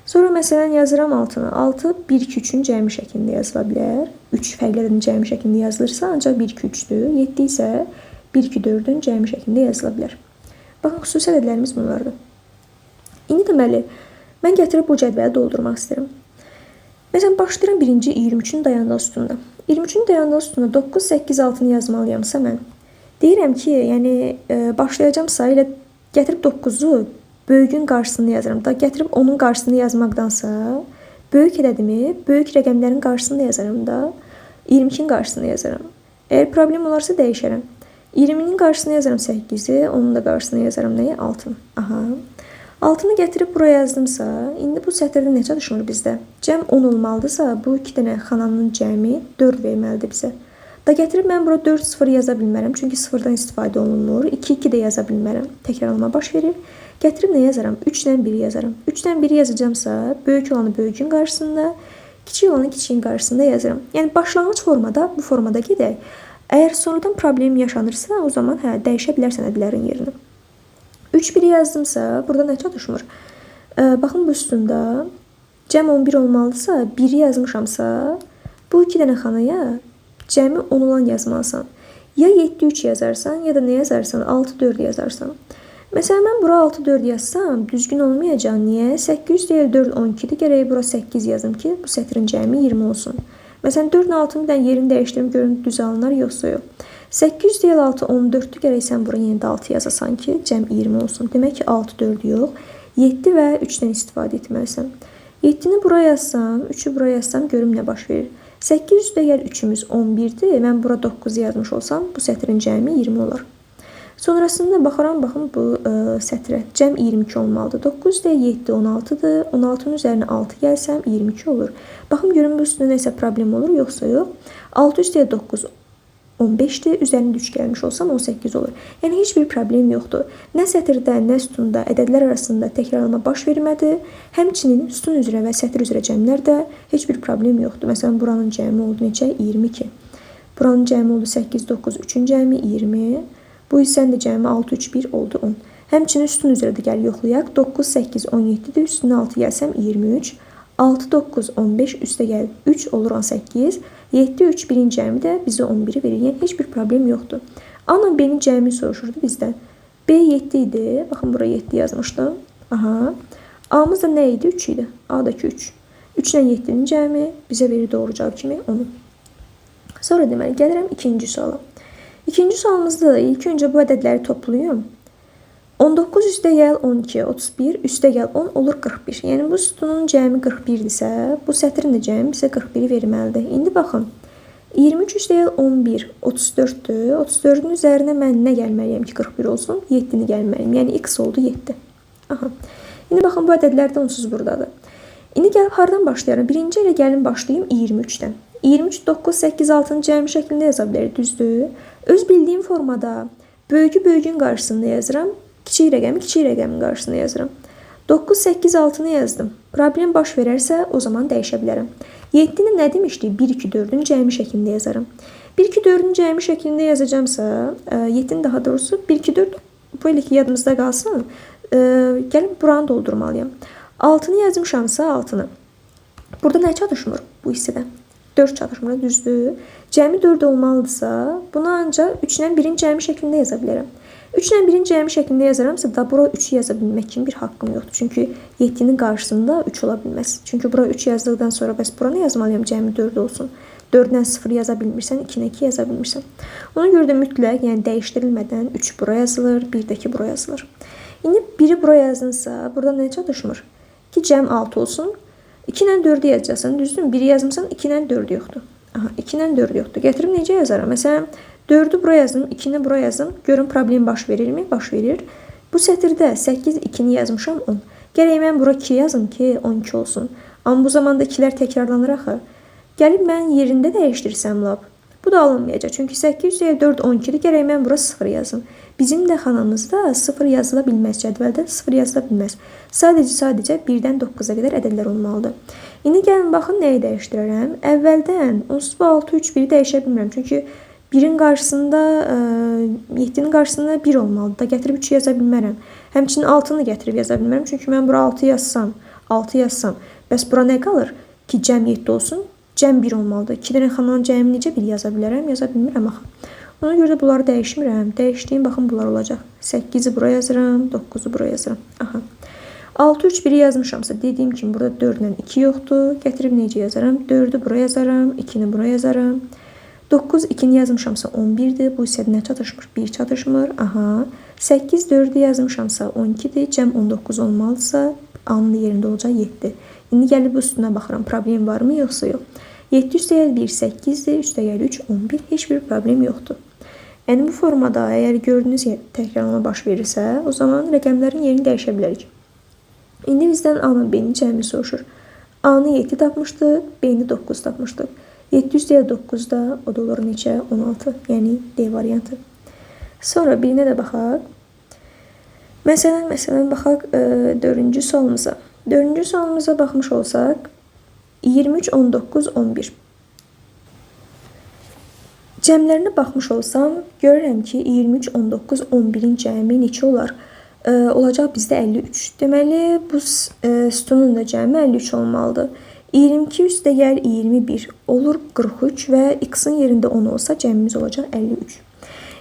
A: Sonra məsələn yazıram 6-nı. 6, 1, 2, 3-ün cəmi şəklində yazıla bilər. 3 fərqli ədədin cəmi şəklində yazılırsa, ancaq 1, 2, 3-dür. 7 isə 1, 2, 4-ün cəmi şəklində yazıla bilər. Baxın, xüsusi ədədlərimiz bunlardır. İndi deməli, mən gətirib bu cədvəli doldurmaq istəyirəm. Məsələn, başlayıram birinci 23-ün dayandığı üstündə. 23-ün dayandığı üstündə 9, 8, 6-nı yazmalıyamsa mən. Deyirəm ki, yəni başlayacamsa elə gətirib 9-u böyüyün qarşısında yazıram. Da gətirib onun qarşısında yazmaqdansa, böyük ədədimi böyük rəqəmlərin qarşısında yazaram da, 22-nin qarşısında yazaram. Əgər problem olarsa dəyişərəm. 20-nin qarşısına yazaram 8-i, onun da qarşısına yazaram nəyi? 6-nı. Aha. 6-nı gətirib buraya yazdımsa, indi bu sətirdə necə düşmür bizdə? Cəm 10 olmalıdırsa, bu 2 dənə xananın cəmi 4 verməlidir bizə. Da gətirib mən bura 4, 0 yaza bilmərəm, çünki 0-dan istifadə olunmur. 2, 2 də yaza bilmərəm, təkrarlama baş verir. Gətirib nə yazaram? 3-dən 1 yazaram. 3-dən 1 yazacamsa, böyük olanı böyükün qarşısında, kiçik olanı kiçiyin qarşısında yazaram. Yəni, başlanğıc formada, bu formada gedək. Əgər sonradan problem yaşanırsa, o zaman dəyişə bilərsən ədədlərin yerini. 3-1 yazdımsa, burada nə çatışmır? Baxın, bu üstündə cəm 11 olmalıdırsa, 1-i yazmışamsa, bu 2 dənə xanaya cəmi 10 olan yazmalısan. Ya 7-3 yazarsan, ya da nə yazarsan? 6-4 yazarsan. Məsələn, mən bura 6, 4 yazsam düzgün olmayacaq. Niyə? 800 deyil 4, 12-dir. Gərək bura 8 yazım ki, bu sətrin cəmi 20 olsun. Məsələn, 4-ün 6-nı bir dənə yerini dəyişdirim, görün düz alınar, yoxsa yox. 800 deyil 6, 14-dür. Gərək sən bura yenə də 6 yazasan ki, cəm 20 olsun. Demək ki, 6, 4 yox. 7 və 3-dən istifadə etməlisən. 7-ni bura yazsam, 3-ü bura yazsam, görüm nə baş verir. 800 deyil 3-ümüz 11-dir. Mən bura 9 yazmış olsam, bu sətrin cəmi 20 olar. Sonrasında baxaram, baxın bu sətrə. Cəm 22 olmalıdır. 9 deyil 7, 16-dır. 16-nın üzərinə 6 gəlsəm 22 olur. Baxın, görün bu üstündə nəsə problem olur, yoxsa yox. 600 deyil 9, 15-dir. Üzərində 3 gəlmiş olsam 18 olur. Yəni, heç bir problem yoxdur. Nə sətirdə, nə sütunda, ədədlər arasında təkrarlama baş vermədi. Həmçinin sütun üzrə və sətir üzrə cəmlərdə heç bir problem yoxdur. Məsələn, buranın cəmi oldu neçə? 22. Buranın cəmi oldu 8, 9, 3-ün cəmi 20. Bu hissənin də cəmi 6, 3, 1 oldu 10. Həmçinin üstün üzrə də gəl yoxlayaq. 9, 8, 17-dir. Üstünə 6 gəlsəm 23. 6, 9, 15, üstə gəl 3 olur 18. 7, 3, 1-in cəmi də bizə 11-i verir. Yəni, heç bir problem yoxdur. A-la B-nin cəmi soruşurdu bizdən. B 7 idi. Baxın, bura 7 yazmışdım. Aha. A-mız da nə idi? 3 idi. A-dakı 3. 3 ilə 7-nin cəmi bizə verir doğru cavab kimi 10. Sonra deməli, gəlirəm ikinci suala. İkinci sualımızda da ilk öncə bu ədədləri toplayım. 19 üstə gəl 12, 31, üstə gəl 10 olur 41. Yəni, bu sütunun cəmi 41-dirsə, bu sətrin də cəmi bizə 41-i verməlidir. İndi baxın, 23 üstə gəl 11, 34-dür. 34-ün üzərinə mən nə gəlməliyəm ki, 41 olsun? 7-ni gəlməliyim. Yəni, x oldu 7. Aha. İndi baxın, bu ədədlər də onsuz buradadır. İndi gəlib hardan başlayarım? Birinci ilə gəlin başlayayım 23-dən. 23, 9, 8, 6-nın cəmi şəklində yaza bilərik, düzdür? Öz bildiyim formada böyükü böyükün qarşısında yazıram, kiçik rəqəmi kiçik rəqəmin qarşısında yazıram. 9, 8, 6-nı yazdım. Problem baş verərsə, o zaman dəyişə bilərəm. 7-ni nə demişdik? 1, 2, 4-ün cəmi şəklində yazarım. 1, 2, 4-ün cəmi şəklində yazacağımsa, 7-ni daha doğrusu 1, 2, 4 böyle ki yadımızda qalsın, gəlib buranı doldurmalıyam. 6-nı yazmışamsa 6-nı. Burada nə çatışmır bu hissədə? 4 çatışmır, düzdür. Cəmi 4 olmalıdırsa, bunu ancaq 3-lə 1-in cəmi şəklində yaza bilərəm. 3-lə 1-in cəmi şəklində yazaramsa da bura 3-ü yaza bilmək kimi bir haqqım yoxdur. Çünki 7-nin qarşısında 3 ola bilməz. Çünki bura 3 yazdıqdan sonra bəs bura nə yazmalıyam? Cəmi 4 olsun. 4-dən 0 yaza bilmirsən, 2-nə 2 yaza bilmirsən. Ona görə də mütləq, yəni dəyişdirilmədən 3 bura yazılır, 1-dəki bura yazılır. İndi 1-i bura yazınsa, burada nə çatışmır? Ki cəm 6 olsun. 2 ilə 4-ü yazacaqsan, düzdür? 1-i yazmışsan, 2 ilə 4 yoxdur. Aha, 2 ilə 4 yoxdur. Gətirib necə yazaram? Məsələn, 4-ü bura yazdım, 2-ni bura yazdım. Görün problem baş verirmi? Baş verir. Bu sətirdə 8, 2-ni yazmışam 10. Gərək mən bura 2 yazım ki, 12 olsun. Amma bu zamanda 2-lər təkrarlanır axı. Gəlib mən yerində dəyişdirsəm lab. Bu da alınmayacaq. Çünki 8 üzəyə 4, 12-dir. Gərək mən bura 0 yazım. Bizim də xanamızda 0 yazıla bilməz. Cədvəldə 0 yazıla bilməz. Sadəcə 1-dən 9-a qədər ədədlər olmalıdır. İndi gəlin, baxın, nəyi dəyişdirərəm? Əvvəldən onsuz bu 6, 3, 1-i dəyişə bilmirəm. Çünki 1-in qarşısında, 7-nin qarşısında 1 olmalıdır. Da gətirib 3 yaza bilmərəm. Həmçinin 6-nı gətirib yaza bilmərəm. Çünki mən bura 6 yazsam, bəs bura nə qalır? Ki, cəm 7 olsun, cəm 1 olmalıdır. 2 dənə xananın cəmi necə 1 yaza bilərəm? Yaza bilmirəm axı. Ona görə də bunları dəyişmirəm. Dəyişdiyim, baxın, bunlar olacaq. 8-i bura yazıram, 9-u bura yazıram. Aha. 6, 3, 1-i yazmışamsa, dediyim kimi burada 4 ilə 2 yoxdur. Gətirib necə yazaram? 4-ü bura yazaram, 2-ni bura yazaram. 9, 2-ni yazmışamsa 11-dir. Bu hissədə nə çatışmır? 1 çatışmır. Aha. 8, 4-ü yazmışamsa 12-dir. Cəm 19 olmalıdırsa, A-nın yerində olacaq 7. İndi gəlib bu üstünə baxıram. Problem varmı, yoxsa yox? 7 üstəgəl 1, 8-dir. Üstəgəl 3, 11. Heç bir problem yoxdur. Yəni, bu formada əgər gördüyünüz təkrarlama baş verirsə, o zaman rəqəmlərin yerini dəyişə bilərik. İndi bizdən A-nın B-ni cəmi soruşur. A-nı 7 tapmışdıq, B-ni 9 tapmışdıq. 700 deyil 9-da, o da olur neçə? 16. Yəni, D variantı. Sonra birinə də baxaq. Məsələn, baxaq 4-cü sualımıza. 4-cü sualımıza baxmış olsaq, 23, 19, 11. Cəmlərinə baxmış olsam, görürəm ki, 23, 19, 11-in cəmi neçə olar? Olacaq bizdə 53. Deməli, bu sütunun da cəmi 53 olmalıdır. 22 üstəgəl 21 olur 43 və x-in yerində 10 olsa cəmimiz olacaq 53.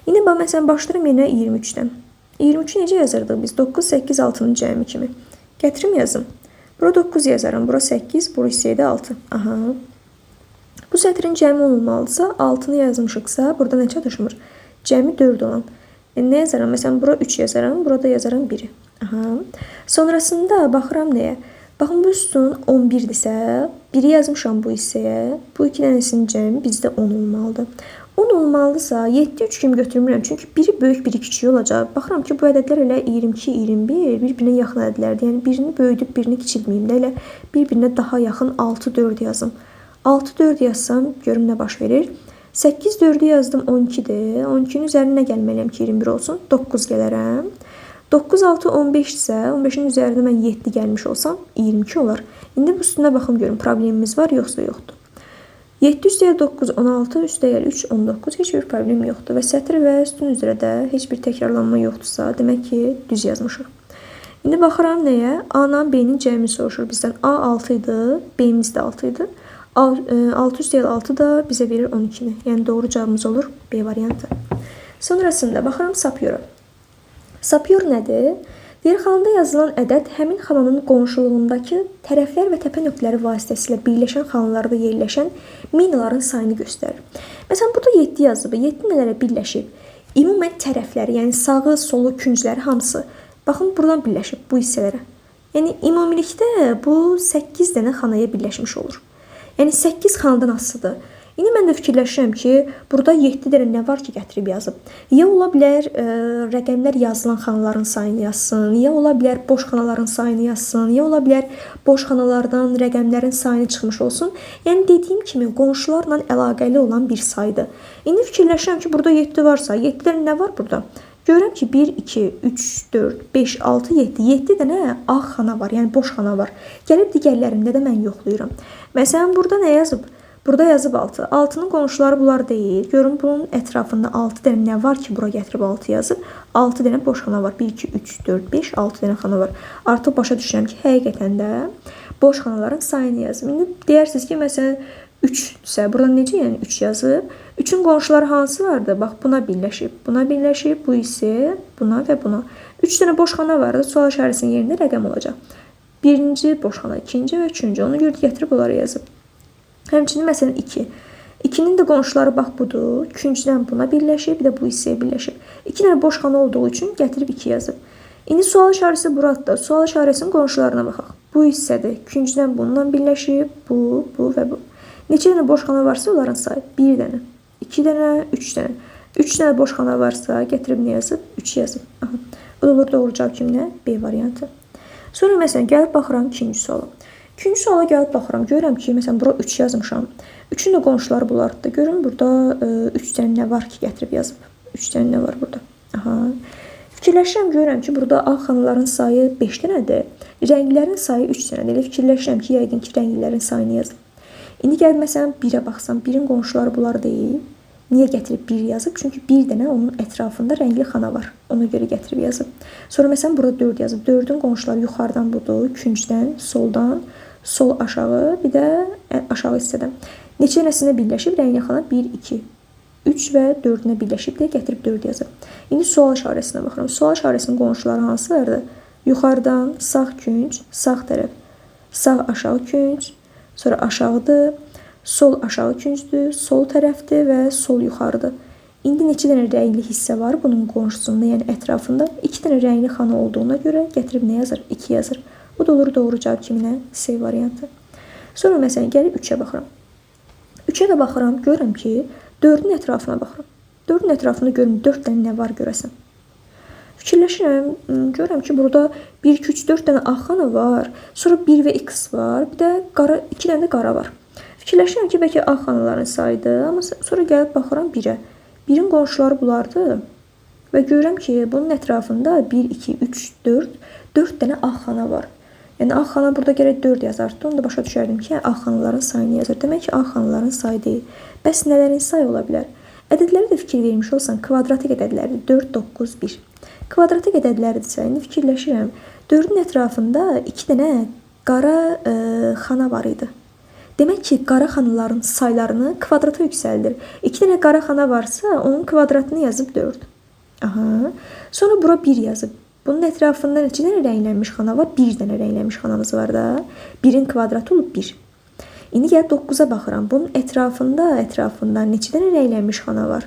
A: İndi məsələn, başlayıram yenə 23-dən. 23 necə yazırdıq biz? 9, 8, 6-nın cəmi kimi. Gətirim yazım. Bura 9 yazaram, bura 8, bura isə 6. Aha. Bu sətrin cəmi olmalıdırsa, 6-nı yazmışıqsa, burada nə çatışmır? Cəmi 4 olan. Nə yazaram? Məsələn, bura 3 yazaram, burada yazaram 1-i. Aha. Sonrasında baxıram nəyə? Baxın, bu üstün 11-dirsə, 1-i yazmışam bu hissəyə. Bu iki dənəsinin cəmi bizdə 10 olmalıdır. 10 olmalıdırsa, 7 3 kimi götürmürəm. Çünki biri böyük, biri kiçik olacaq. Baxıram ki, bu ədədlər elə 22, 21 bir-birinə yaxın ədədlərdir. Yəni, birini böyüdüb, birini kiçilməyim də elə bir-birinə daha yaxın 6, 4 yazım. 6, 4 yazsam, görüm nə baş verir. 8, 4'ü yazdım 12'dir. 12'nin üzerine gəlməliyəm ki 21 olsun. 9 gələrəm. 9, 6, 15 isə 15'in üzerinde mən 7 gəlmiş olsam 22 olar. İndi bu üstünə baxım görüm problemimiz var yoxsa yoxdur. 7 üstəyə 9, 16, üstəyə 3, 19 heç bir problem yoxdur. Və sətr və üstün üzrə də heç bir təkrarlanma yoxdursa demək ki düz yazmışıq. İndi baxıram nəyə? A-la B-nin cəmini soruşur bizdən. A 6 idi, B-miz də 6 idi. 6 üstəyə 6 da bizə verir 12'ni. Yəni doğru cavabımız olur B variantı. Sonrasında baxıram sapyora. Sapyor nədir? Deyir, xanada yazılan ədəd həmin xananın qonşuluğundakı tərəflər və təpə nöqtələri vasitəsilə birləşən xanalarda yerləşən minaların sayını göstərir. Məsələn, burada 7 yazıb. 7 nələrə birləşib? Ümumən tərəfləri, yəni sağı, solu, küncləri hamısı. Baxın, buradan birləşib bu hissələrə. Yəni, ümumilikdə bu 8 dənə xanaya birləşmiş olur. Yəni 8 xanadan asılıdır. İndi mən də fikirləşirəm ki, burada 7 dənə nə var ki, gətirib yazıb. Ya ola bilər rəqəmlər yazılan xanaların sayını yazsın, ya ola bilər boş xanaların sayını yazsın, ya ola bilər boş xanalardan rəqəmlərin sayını çıxmış olsun. Yəni dediyim kimi qonşularla əlaqəli olan bir saydır. İndi fikirləşirəm ki, burada 7 varsa, 7 dənə nə var burada? Görürəm ki 1, 2, 3, 4, 5, 6, 7. 7 dənə ağ xana var, yəni boş xana var. Gəlib digərlərində də mən yoxlayıram. Məsələn, burada nə yazıb? Burada yazıb 6. 6'nın qonşuları bunlar deyil. Görün bunun ətrafında 6 dənə nə var ki, bura gətirib 6 yazıb. 6 dənə boş xana var. 1, 2, 3, 4, 5, 6 dənə xana var. Artıq başa düşürəm ki, həqiqətən də boş xanaların sayını yazım. İndi deyirsiniz ki, məsələn 3-sə, burada necə yəni 3 yazıb? 3'ün qonşuları hansılardır? Bax, buna birləşib. Buna birləşib, bu isə buna və buna. 3 dənə boş xana vardı. Sual işarəsinin yerində rəqəm olacaq. Birinci boş xana, ikinci və üçüncü. Onu gördük, gətirib onları yazıb. Həmçinin məsələn 2. 2'nin də qonşuları bax budur. Küncdən buna birləşib, bir də bu hissəyə birləşib. 2 dənə boş xana olduğu üçün gətirib 2 yazıb. İndi sual işarəsi buradır. Sual işarəsinin qonşularına baxaq. Bu hissədir. Küncdən bununla birləşib, bu və bu. Neçə dənə boş xana varsa onların sayı 1 dənə, 2 dənə, 3 dənə. 3 dənə boş xana varsa gətirib nə yazıb? 3 yazıb. Aha. O da olur doğru cavab kimi nə? B variantı. Sonra məsələn gəlib baxıram ikinci suala. İkinci suala gəlib baxıram. Görürəm ki, məsələn bura 3 yazmışam. 3'ün də qonşuları bunlardır. Görün burada 3 dənə nə var ki, gətirib yazıb. 3 dənə nə var burada? Aha. Fikirləşirəm, görürəm ki, burada ağ xanaların sayı 5 dənədir. Rənglərin sayı 3 dənədir. Elə fikirləşirəm ki, yəqin ki, rənglərin sayını yazıb. İndi gəlib məsələn 1'ə baxsam, 1'in qonşuları bunlar deyil. Niyə gətirib 1 yazıb? Çünki 1 dənə onun ətrafında rəngli xana var. Ona görə gətirib yazıb. Sonra məsələn burada 4 yazıb. 4'ün qonşuları yuxarıdan budur, küncdən, soldan, sol aşağı, bir də aşağı hissədən. Neçə dənəsinə birləşib rəngli xana 1, 2, 3 və 4'ünə birləşib deyə gətirib 4 yazıb. İndi sual işarəsinə baxıram. Sual işarəsinin qonşuları hansılardır? Yuxarıdan sağ künc, sağ tərəf, sağ aşağı künc, sonra aşağıdır. Sol aşağı küncdür, sol tərəfdir və sol yuxarıdır. İndi neçə dənə rəngli hissə var bunun qonşusunda, yəni ətrafında? 2 dənə rəngli xana olduğuna görə gətirib nə yazır? 2 yazır. Bu da olur doğru cavab kimi nə? C variantı. Sonra məsələn gəlib 3'ə baxıram. 3'ə də baxıram, görürəm ki 4'ün ətrafına baxıram. 4'ün ətrafında görürüm 4 dənə nə var görəsən. Fikirləşirəm, görürəm ki burada 1, 2, 3, 4 dənə ağ xana var. Sonra 1 və x var, bir də 2 dənə də qara var. Fikirləşirəm ki, bəlkə ağ xanaların sayıdır, amma sonra gəlib baxıram 1'ə. 1'in qonşuları bunlardır və görürəm ki, bunun ətrafında 1, 2, 3, 4 dənə ağ xana var. Yəni ağ xana burada gərək 4 yazardı. Onu da başa düşərdim ki, ağ xanaların sayını yazır. Demək ki, ağ xanaların sayı deyil. Bəs nələrin sayı ola bilər? Ədədlərə də fikir vermiş olsan, kvadratik ədədlərdir. 4, 9, 1. Kvadratik ədədlərdirsə, indi fikirləşirəm. 4'ün ətrafında 2 dənə qara xana var idi. Demək ki, qara xanaların saylarını kvadrata yüksəldir. 2 dənə qara xana varsa, onun kvadratını yazıb 4. Aha. Sonra bura 1 yazıb. Bunun ətrafında neçə dənə rənglənmiş xana var? 1 dənə rənglənmiş xanamız var da. 1-in kvadratı olub 1. İndi gəlib 9-a baxıram. Bunun ətrafında neçə dənə rənglənmiş xana var?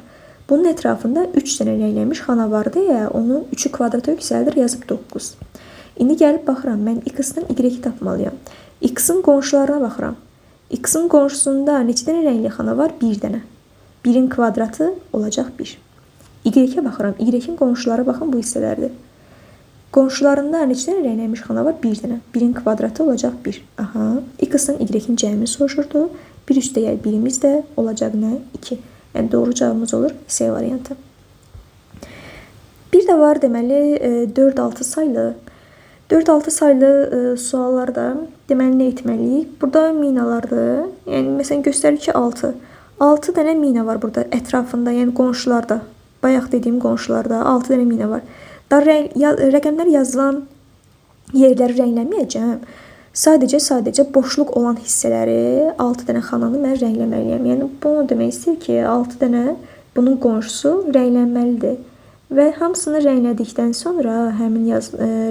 A: Bunun ətrafında 3 dənə rənglənmiş xana var deyə onu 3-ü kvadrata yüksəldir, yazıb 9. İndi gəlib baxıram, mən x-dan y-i tapmalıyam. X-in qonşularına baxıram. X-in qonşusunda neçə dənə rəngli xana var? 1 dənə. 1-in kvadratı olacaq 1. Y-ə baxıram. Y-in qonşulara baxın, bu hissələrdir. Qonşularında neçə dənə rənglənmiş xana var? 1 dənə. 1-in kvadratı olacaq 1. Aha. X-in y-in cəmini soruşurdu. 1 üstəgəl 1-imiz də olacaq nə? 2. Yəni doğru cavabımız olur C variantı. Bir də var deməli 4-6 saylı. 4-6 saylı suallarda deməli nə etməliyik? Burada minalardır. Yəni məsələn göstərir ki 6. 6 dənə mina var burada ətrafında, yəni qonşularda. Bayaq dediyim qonşularda 6 dənə mina var. Rəqəmlər yazılan yerləri rənglənməyəcəm. Sadəcə boşluq olan hissələri 6 dənə xananı mən rəngləməliyəm. Yəni bunu demək istəyir ki, 6 dənə bunun qonşusu rənglənməlidir. Və hamısını rənglədikdən sonra, həmin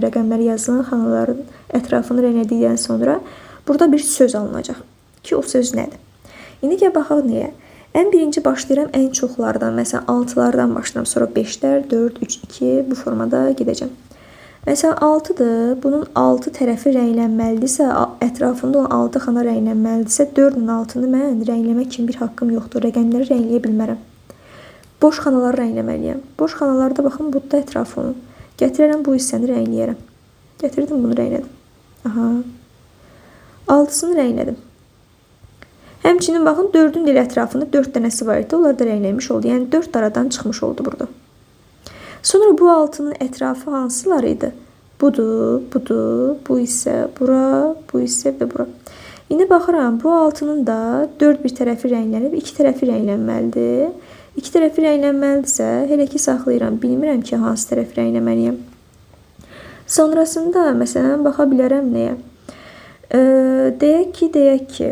A: rəqəmlər yazılan xanaların ətrafını rənglədikdən sonra burada bir söz alınacaq ki, o söz nədir? İndi gəl baxaq nəyə? Ən birinci başlayıram ən çoxlardan, məsələn 6-lardan başlayıram, sonra 5-lər, 4, 3, 2 bu formada gedəcəm. Məsələn 6-dır, bunun 6 tərəfi rənglənməlidirsə, ətrafında olan 6 xana rənglənməlidirsə, 4-ün 6-nı mən rəngləmək kimi bir haqqım yoxdur, rəqəmləri rəngləyə bilmərəm. Boş xanaları rəngləməliyəm. Boş xanalarda baxın, burada ətrafı onun. Gətirərəm bu hissəni rəngləyərəm. Gətirdim, bunu rənglədim. Aha. 6-sını rənglədim. Həmçinin baxın 4-ün elə ətrafında 4 dənəsi var idi. Onlar da rənglənmiş oldu. Yəni 4 aradan çıxmış oldu burada. Sonra bu 6-nın ətrafı hansılar idi? Budur, bu hissə, bura, bu hissə və bura. İndi baxıram, bu 6-nın da 4 bir tərəfi rənglənib, 2 tərəfi rənglənməlidir. 2 tərəfi rənglənməlidirsə, hələ ki saxlayıram. Bilmirəm ki, hansı tərəfi rəngləməliyəm. Sonrasında, məsələn, baxa bilərəm nəyə? Deyək ki,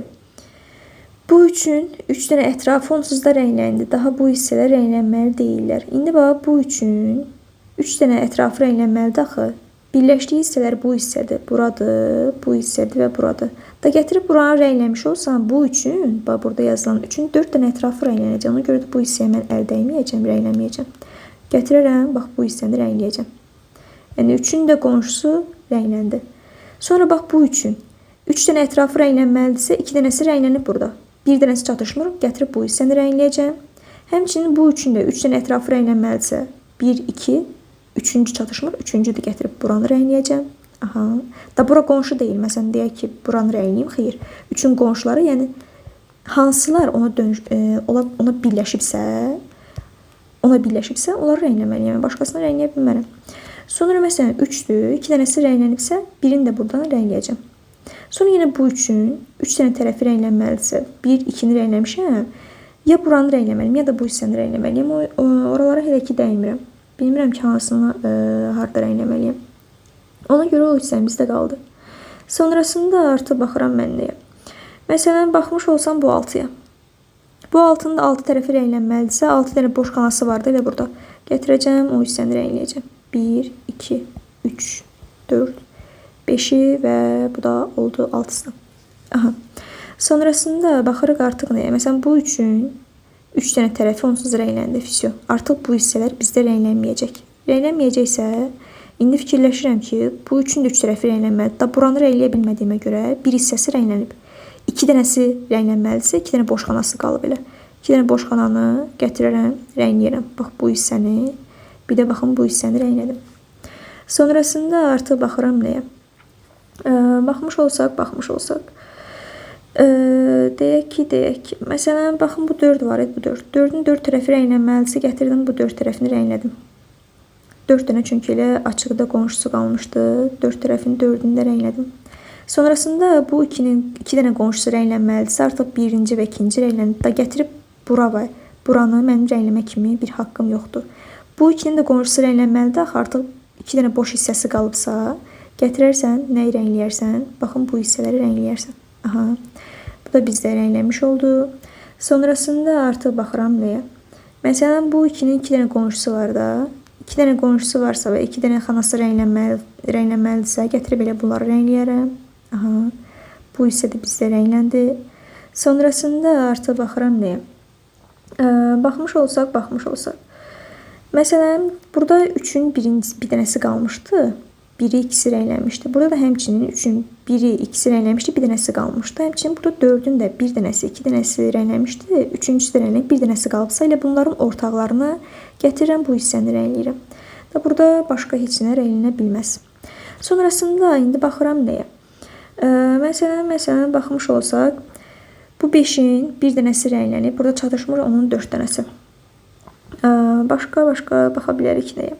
A: bu üçün 3 dənə ətrafı onsuz da rəngləndi. Daha bu hissələr rənglənməli deyirlər. İndi bax, bu üçün 3 dənə ətrafı rənglənməlidir axı. Birləşdiyi hissələr bu hissədir, buradır, bu hissədir və buradır. Da gətirib buranı rəngləmiş olsam, bu üçün, bax burada yazılan üçün 4 dənə ətrafı rənglənəcək. Ona görə də bu hissəyə mən əl dəyməyəcəm, rəngləməyəcəm. Gətirərəm, bax bu hissəni rəngləyəcəm. Yəni üçün də qonşusu rəngləndi. Sonra bax bu üçün 3 dənə ətrafı rənglənməlidirsə, 2 dənəsi rənglənib burada. Bir dənəsi çatışmır, gətirib bu hissəni rəngləyəcəm. Həmçinin bu üçün də 3 dənə ətrafı rənglənməlidirsə, 1, 2, 3-cü çatışmır, 3-cü də gətirib buranı rəngləyəcəm. Aha. Da bura qonşu deyil. Məsələn, deyək ki, buranı rəngləyim, xeyr. Üçün qonşuları, yəni hansılar ona birləşibsə, onları rəngləməliyəm. Başqasını rəngləyə bilmərəm. Sonra məsələn 3-dür, 2 dənəsi rənglənibsə, birini də buradan rəngləyəcəm. Sonra yenə bu üçün 3 dənə tərəfi rənglənməlidirsə, 1, 2-ni rəngləmişəm, ya buranı rəngləməliyim, ya da bu hissəni rəngləməliyim. Oralara hələ ki dəymirəm. Bilmirəm ki, hansını harada rəngləməliyim. Ona görə o hissəmizdə qaldı. Sonrasında artıq baxıram mən nəyə. Məsələn, baxmış olsam bu 6-ya. Bu 6-nın da 6 tərəfi rənglənməlidirsə, 6 dənə boş xanası vardı elə burada. Gətirəcəm, o hissəni rəngləyəcəm. 1, 2, 3, 4, 5-i və bu da oldu 6-sı. Aha. Sonrasında baxırıq artıq nəyə. Məsələn, bu üçün 3 dənə tərəfi onsuz rəngləndi. Artıq bu hissələr bizdə rənglənməyəcək. Rənglənməyəcəksə, indi fikirləşirəm ki, bu üçün də 3 tərəfi rənglənməlidir. Da buranı rəngləyə bilmədiyimə görə bir hissəsi rənglənib. 2 dənəsi rənglənməlidirsə, 2 dənə boş xanası qalıb elə. 2 dənə boş xananı gətirərəm, rəngləyərəm. Bax bu hissəni, bir də baxın bu hissəni rənglədim. Sonrasında artıq baxıram nəyə. Baxmış olsaq. Deyək ki, məsələn, baxın bu 4 var idi, bu 4. 4-ün 4 tərəfi rənglənməlidirsə, gətirdim bu 4 tərəfini rənglədim. 4 dənə çünki elə açıqda qonşusu qalmışdı. 4 tərəfin 4-ünü də rənglədim. Sonrasında bu 2 dənə qonşusu rənglənməlidirsə, artıq 1-ci və 2-ci rəngləndi. Da gətirib bura var. Buranı mənim rəngləmə kimi bir haqqım yoxdur. Bu 2-nin də qonşusu rənglənməlidir, artıq 2 dənə boş hissəsi qalıbsa, gətirərsən, nəyi rəngləyərsən? Baxın, bu hissələri rəngləyərsən. Aha. Bu da bizdə rənglənmiş oldu. Sonrasında artıq baxıram nəyə. Məsələn, bu 2-nin 2 dənə qonşusu var da. 2 dənə qonşusu varsa və 2 dənə xanası rənglənməlidirsə, gətirib elə bunları rəngləyərəm. Aha. Bu hissə də bizdə rəngləndi. Sonrasında artıq baxıram nəyə? Baxmış olsaq. Məsələn, burada 3-ün bir dənəsi qalmışdı. 1-i, 2-si rənglənmişdi. Burada da həmçinin 3-ün 1-i, 2-si rənglənmişdi, bir dənəsi qalmışdı. Həmçinin burada 4-ün də bir dənəsi, 2 dənəsi rənglənmişdi, 3-üncüsü də rənglənib, bir dənəsi qalıbsa, elə bunların ortaqlarını gətirirəm, bu hissəni rəngləyirəm. Burada başqa heç nə rənglənə bilməz. Sonrasında indi baxıram nəyə? Məsələn, baxmış olsaq, bu 5-in bir dənəsi rənglənib, burada çatışmır onun 4 dənəsi. Başqa baxa bilərik nəyə?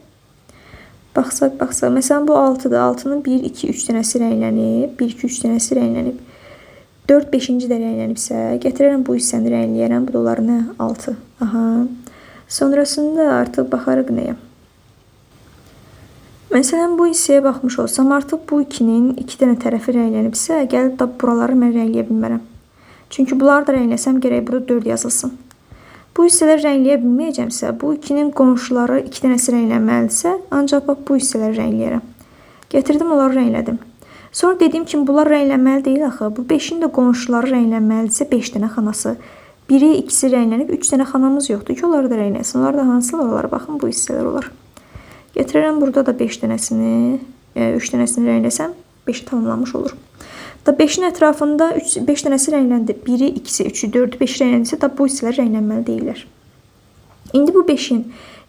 A: Baxsaq. Məsələn, bu 6-dır. 6-nın 1, 2, 3 dənəsi rənglənib. 1, 2, 3 dənəsi rənglənib. 4, 5-ci də rənglənibsə, gətirərəm bu hissəni rəngləyərəm. Bu da olar nə? 6. Aha. Sonrasında artıq baxarıq nəyə? Məsələn, bu hissəyə baxmış olsam, artıq bu 2-nin 2 dənə tərəfi rənglənibsə, gəlib da buraları mən rəngləyə bilmərəm. Çünki bunları da rəngləsəm, gərək burada 4 yazılsın. Bu hissələri rəngləyə bilməyəcəmsə, bu 2-nin qonşuları 2 dənəsi rənglənməlidirsə, ancaq bax bu hissələri rəngləyərəm. Gətirdim, onları rənglədim. Sonra dediyim kimi, bunlar rənglənməli deyil axı. Bu 5-in də qonşuları rənglənməlidirsə, 5 dənə xanası. 1-i, 2-si rənglənib, 3 dənə xanamız yoxdur ki, onları da rəngləsin. Onlar da hansılar olar? Baxın, bu hissələr olar. Gətirərəm, burada da 5 dənəsini, 3 dənəsini rəngləsəm, 5-i tamamlamış olur. Da 5-in ətrafında 5 dənəsi rəngləndi. 1-i, 2-si, 3-ü, 4-ü, 5-i rəngləndiysə, da bu hissələr rənglenməli deyirlər. İndi bu 5-in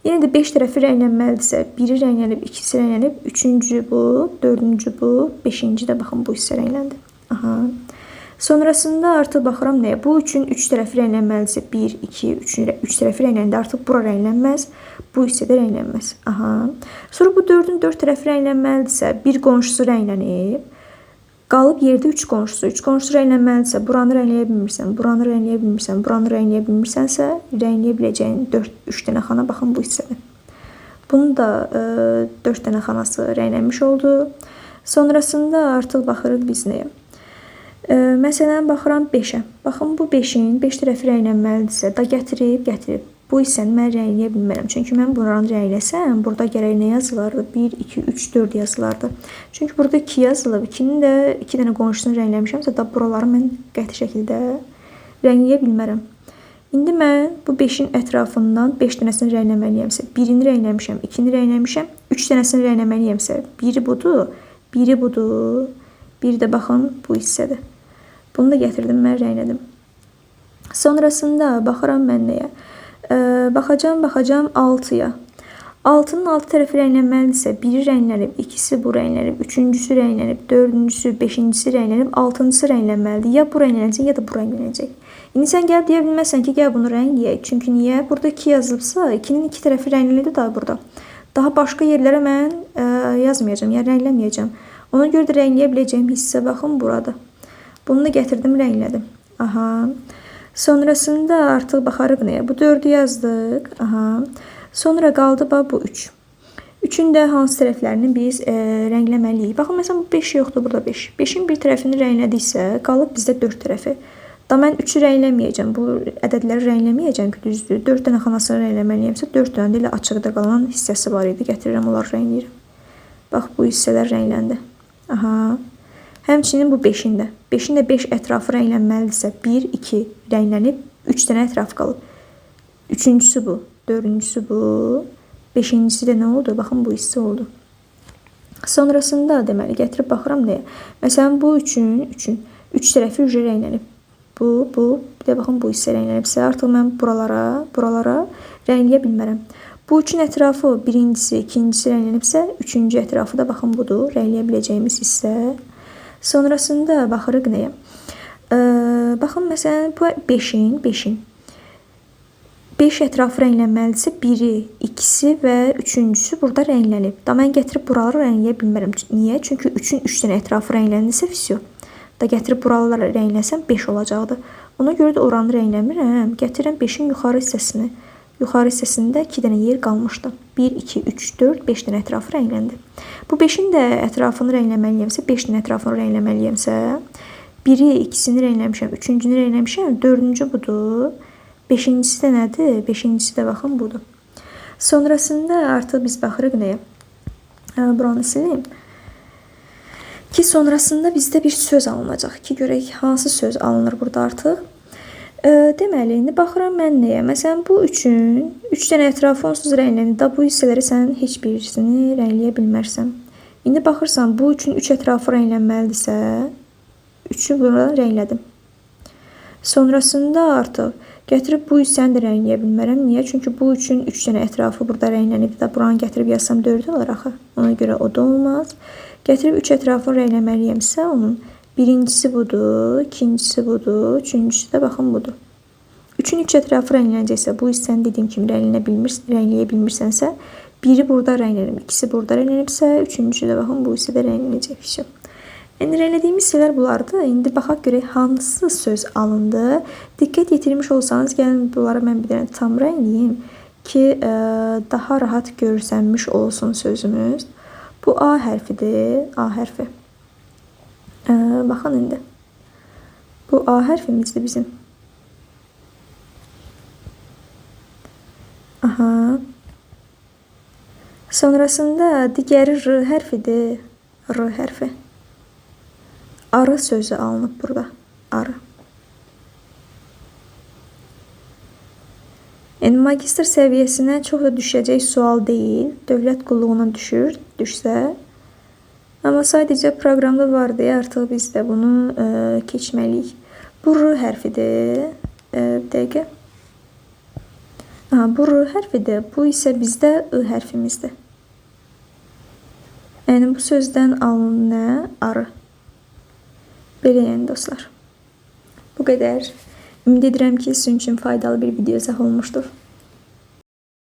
A: yenə də 5 tərəfi rənglenməlidirsə, 1-i rənglenib, 2-si rənglenib, 3-cü bu, 4-cü bu, 5-ci də baxın bu hissə rəngləndi. Aha. Sonrasında artıq baxıram nəyə? Bu 3-ün 3 tərəfi rənglenməlidirsə, 1, 2, 3 tərəfi rəngləndi. Artıq bura rənglenməz, bu hissə də rənglenməz. Aha. Sonra bu 4-ün 4 tərəfi rənglenməlidirsə, bir qonşusu rənglənib. Qalıb yerdə 3 qonşusu. 3 qonşusu rənglənməlidirsə, buranı rəngləyə bilmirsən, buranı rəngləyə bilmirsənsə, rəngləyə biləcəyin 3 dənə xana baxın bu hissədir. Bunun da 4 dənə xanası rənglənmiş oldu. Sonrasında artıq baxırıq biz nəyə? Məsələn, baxıram 5-ə. Baxın, bu 5-in 5 tərəfi rənglənməlidirsə, da gətirib. Bu hissəni mən rəngləyə bilmərəm. Çünki mən bunları rəngləsəm, burada gərək nə yazılardı? 1, 2, 3, 4 yazılardı. Çünki burada 2 yazılıb. 2-nin də 2 dənə qonşusunu rəngləmişəmsə, da buraları mən qəti şəkildə rəngləyə bilmərəm. İndi mən bu 5-in ətrafından 5 dənəsini rəngləməliyəmsə, 1-ini rəngləmişəm, 2-ni rəngləmişəm, 3 dənəsini rəngləməliyəmsə, biri budur, biri də baxın bu hissədir. Bunu da gətirdim, mən rənglədim. Sonrasında baxıram mən nəyə? Baxacam 6-ya. 6-nın 6 tərəfi rənglənməlidirsə, 1-i rənglənib, 2-si bu rənglənib, 3-cüsü rənglənib, 4-cüsü, 5-cisi rənglənib, 6-cısı rənglənməlidir. Ya bu rənglənəcək, ya da bu rənglənəcək. İndi sən gəl deyə bilməzsən ki, gəl bunu rəngləyək. Çünki niyə? Burada 2 yazılıbsa, 2-nin 2 tərəfi rənglənir daha burada. Daha başqa yerlərə mən yazmayacağım, yəni rəngləməyəcəm. Ona görə də rəngləyə biləcəyim hissə baxın burada. Bunu da gətirdim, rənglədim. Aha. Sonrasında artıq baxarıq nəyə? Bu 4-ü yazdıq. Aha. Sonra qaldı bu 3. 3-ün də hansı tərəflərini biz rəngləməliyik? Baxın, məsələn, bu 5 yoxdur, burada 5. 5-in bir tərəfini rənglədiksə, qalıb bizdə 4 tərəfi. Da mən 3-ü rəngləməyəcəm, bu ədədləri rəngləməyəcəm ki, düzdür. 4 dənə xanasını rəngləməliyəmsə, 4 dənə ilə açıqda qalan hissəsi var idi. Gətirirəm, onları rəngləyirəm. Bax, bu hissələr rəngləndi. Aha. Həmçinin bu 5-in də. 5-in də 5 ətrafı rənglənməlidirsə, 1, 2 rənglənib, 3 dənə ətraf qalıb. 3-cüsü bu, 4-cüsü bu, 5-cisi də nə oldu? Baxın, bu hissə oldu. Sonrasında deməli, gətirib baxıram nəyə? Məsələn, bu 3-ün 3 tərəfi ücə rənglənib. Bu, bir də baxın, bu hissə rənglənibsə, artıq mən buralara rəngləyə bilmərəm. Bu 3-ün ətrafı birincisi, ikincisi rənglənibsə, 3-cü ətrafı da baxın budur, rəngləyə biləcəyimiz hissə. Sonrasında baxırıq nəyə? Baxın, məsələn, bu 5-in 5 ətrafı rənglənməlidirsə, 1-i, 2-si və 3-cüsü burada rənglənib. Da mən gətirib buraları rəngləyə bilmərəm. Niyə? Çünki 3-ün 3 dənə ətrafı rəngləndirsə, fisyo. Da gətirib buraları rəngləsəm 5 olacaqdı. Ona görə də oranı rəngləmirəm. Gətirirəm 5-in yuxarı hissəsini. Yuxarı hissəsində 2 dənə yer qalmışdı. 1, 2, 3, 4, 5 dənə ətrafı rəngləndi. Bu 5-in də ətrafını rəngləməliyəmsə, 5 dənə ətrafını rəngləməliyəmsə, 1-i, 2-sini rəngləmişəm, 3-cünü rəngləmişəm, 4-cü budur. 5-cisi də nədir? 5-cisi də baxın budur. Sonrasında artıq biz baxırıq nəyə? Buranı sileyim. Ki sonrasında bizdə bir söz alınacaq ki, görək hansı söz alınır burada artıq. Deməli, indi baxıram mən nəyə? Məsələn, bu üçün 3 dənə ətrafı onsuz rənglənir. Da bu hissələri sən heç birisini rəngləyə bilmərsən. İndi baxırsan, bu üçün 3 ətrafı rənglənməlidirsə, 3'ü burada rənglədim. Sonrasında artıq gətirib bu hissəni də rəngləyə bilmərəm. Niyə? Çünki bu üçün 3 dənə ətrafı burada rənglənib də buranı gətirib yazsam 4 olar axı. Ona görə o da olmaz. Gətirib 3 ətrafını rəngləməliyəmsə, onun birincisi budur, ikincisi budur, üçüncüsü də baxın budur. 3'ün 3 ətrafı rənglənəcəksə, bu hissəni dediyim kimi rəngləyə bilmirsənsə, biri burada rənglənib, ikisi burada rənglənibsə, üçüncüsü də baxın bu hissədə rənglənəcək. İndi rənglədiyimiz hissələr bunlardır. İndi baxaq görək hansı söz alındı. Diqqət yetirmiş olsanız, gəlin bunları mən bir dənə tam rəngləyim ki, daha rahat görsənmiş olsun sözümüz. Bu A hərfidir, A hərfi. Baxın indi. Bu A hərfimizdir bizim. Aha. Sonrasında digəri R hərfidir. R hərfi. Arı sözü alınıb burada. Arı. Yəni magistr səviyyəsinə çox da düşəcək sual deyil. Dövlət qulluğuna düşsə. Amma sadəcə proqramda var deyə artıq biz də bunu keçməliyik. Bu R hərfidir. Bir dəqiqə. Bu R hərfidir. Bu isə bizdə I hərfimizdir. Yəni bu sözdən alınan nə? Arı. Belə yəni dostlar. Bu qədər. Ümid edirəm ki, sizin üçün faydalı bir video olmuşdur.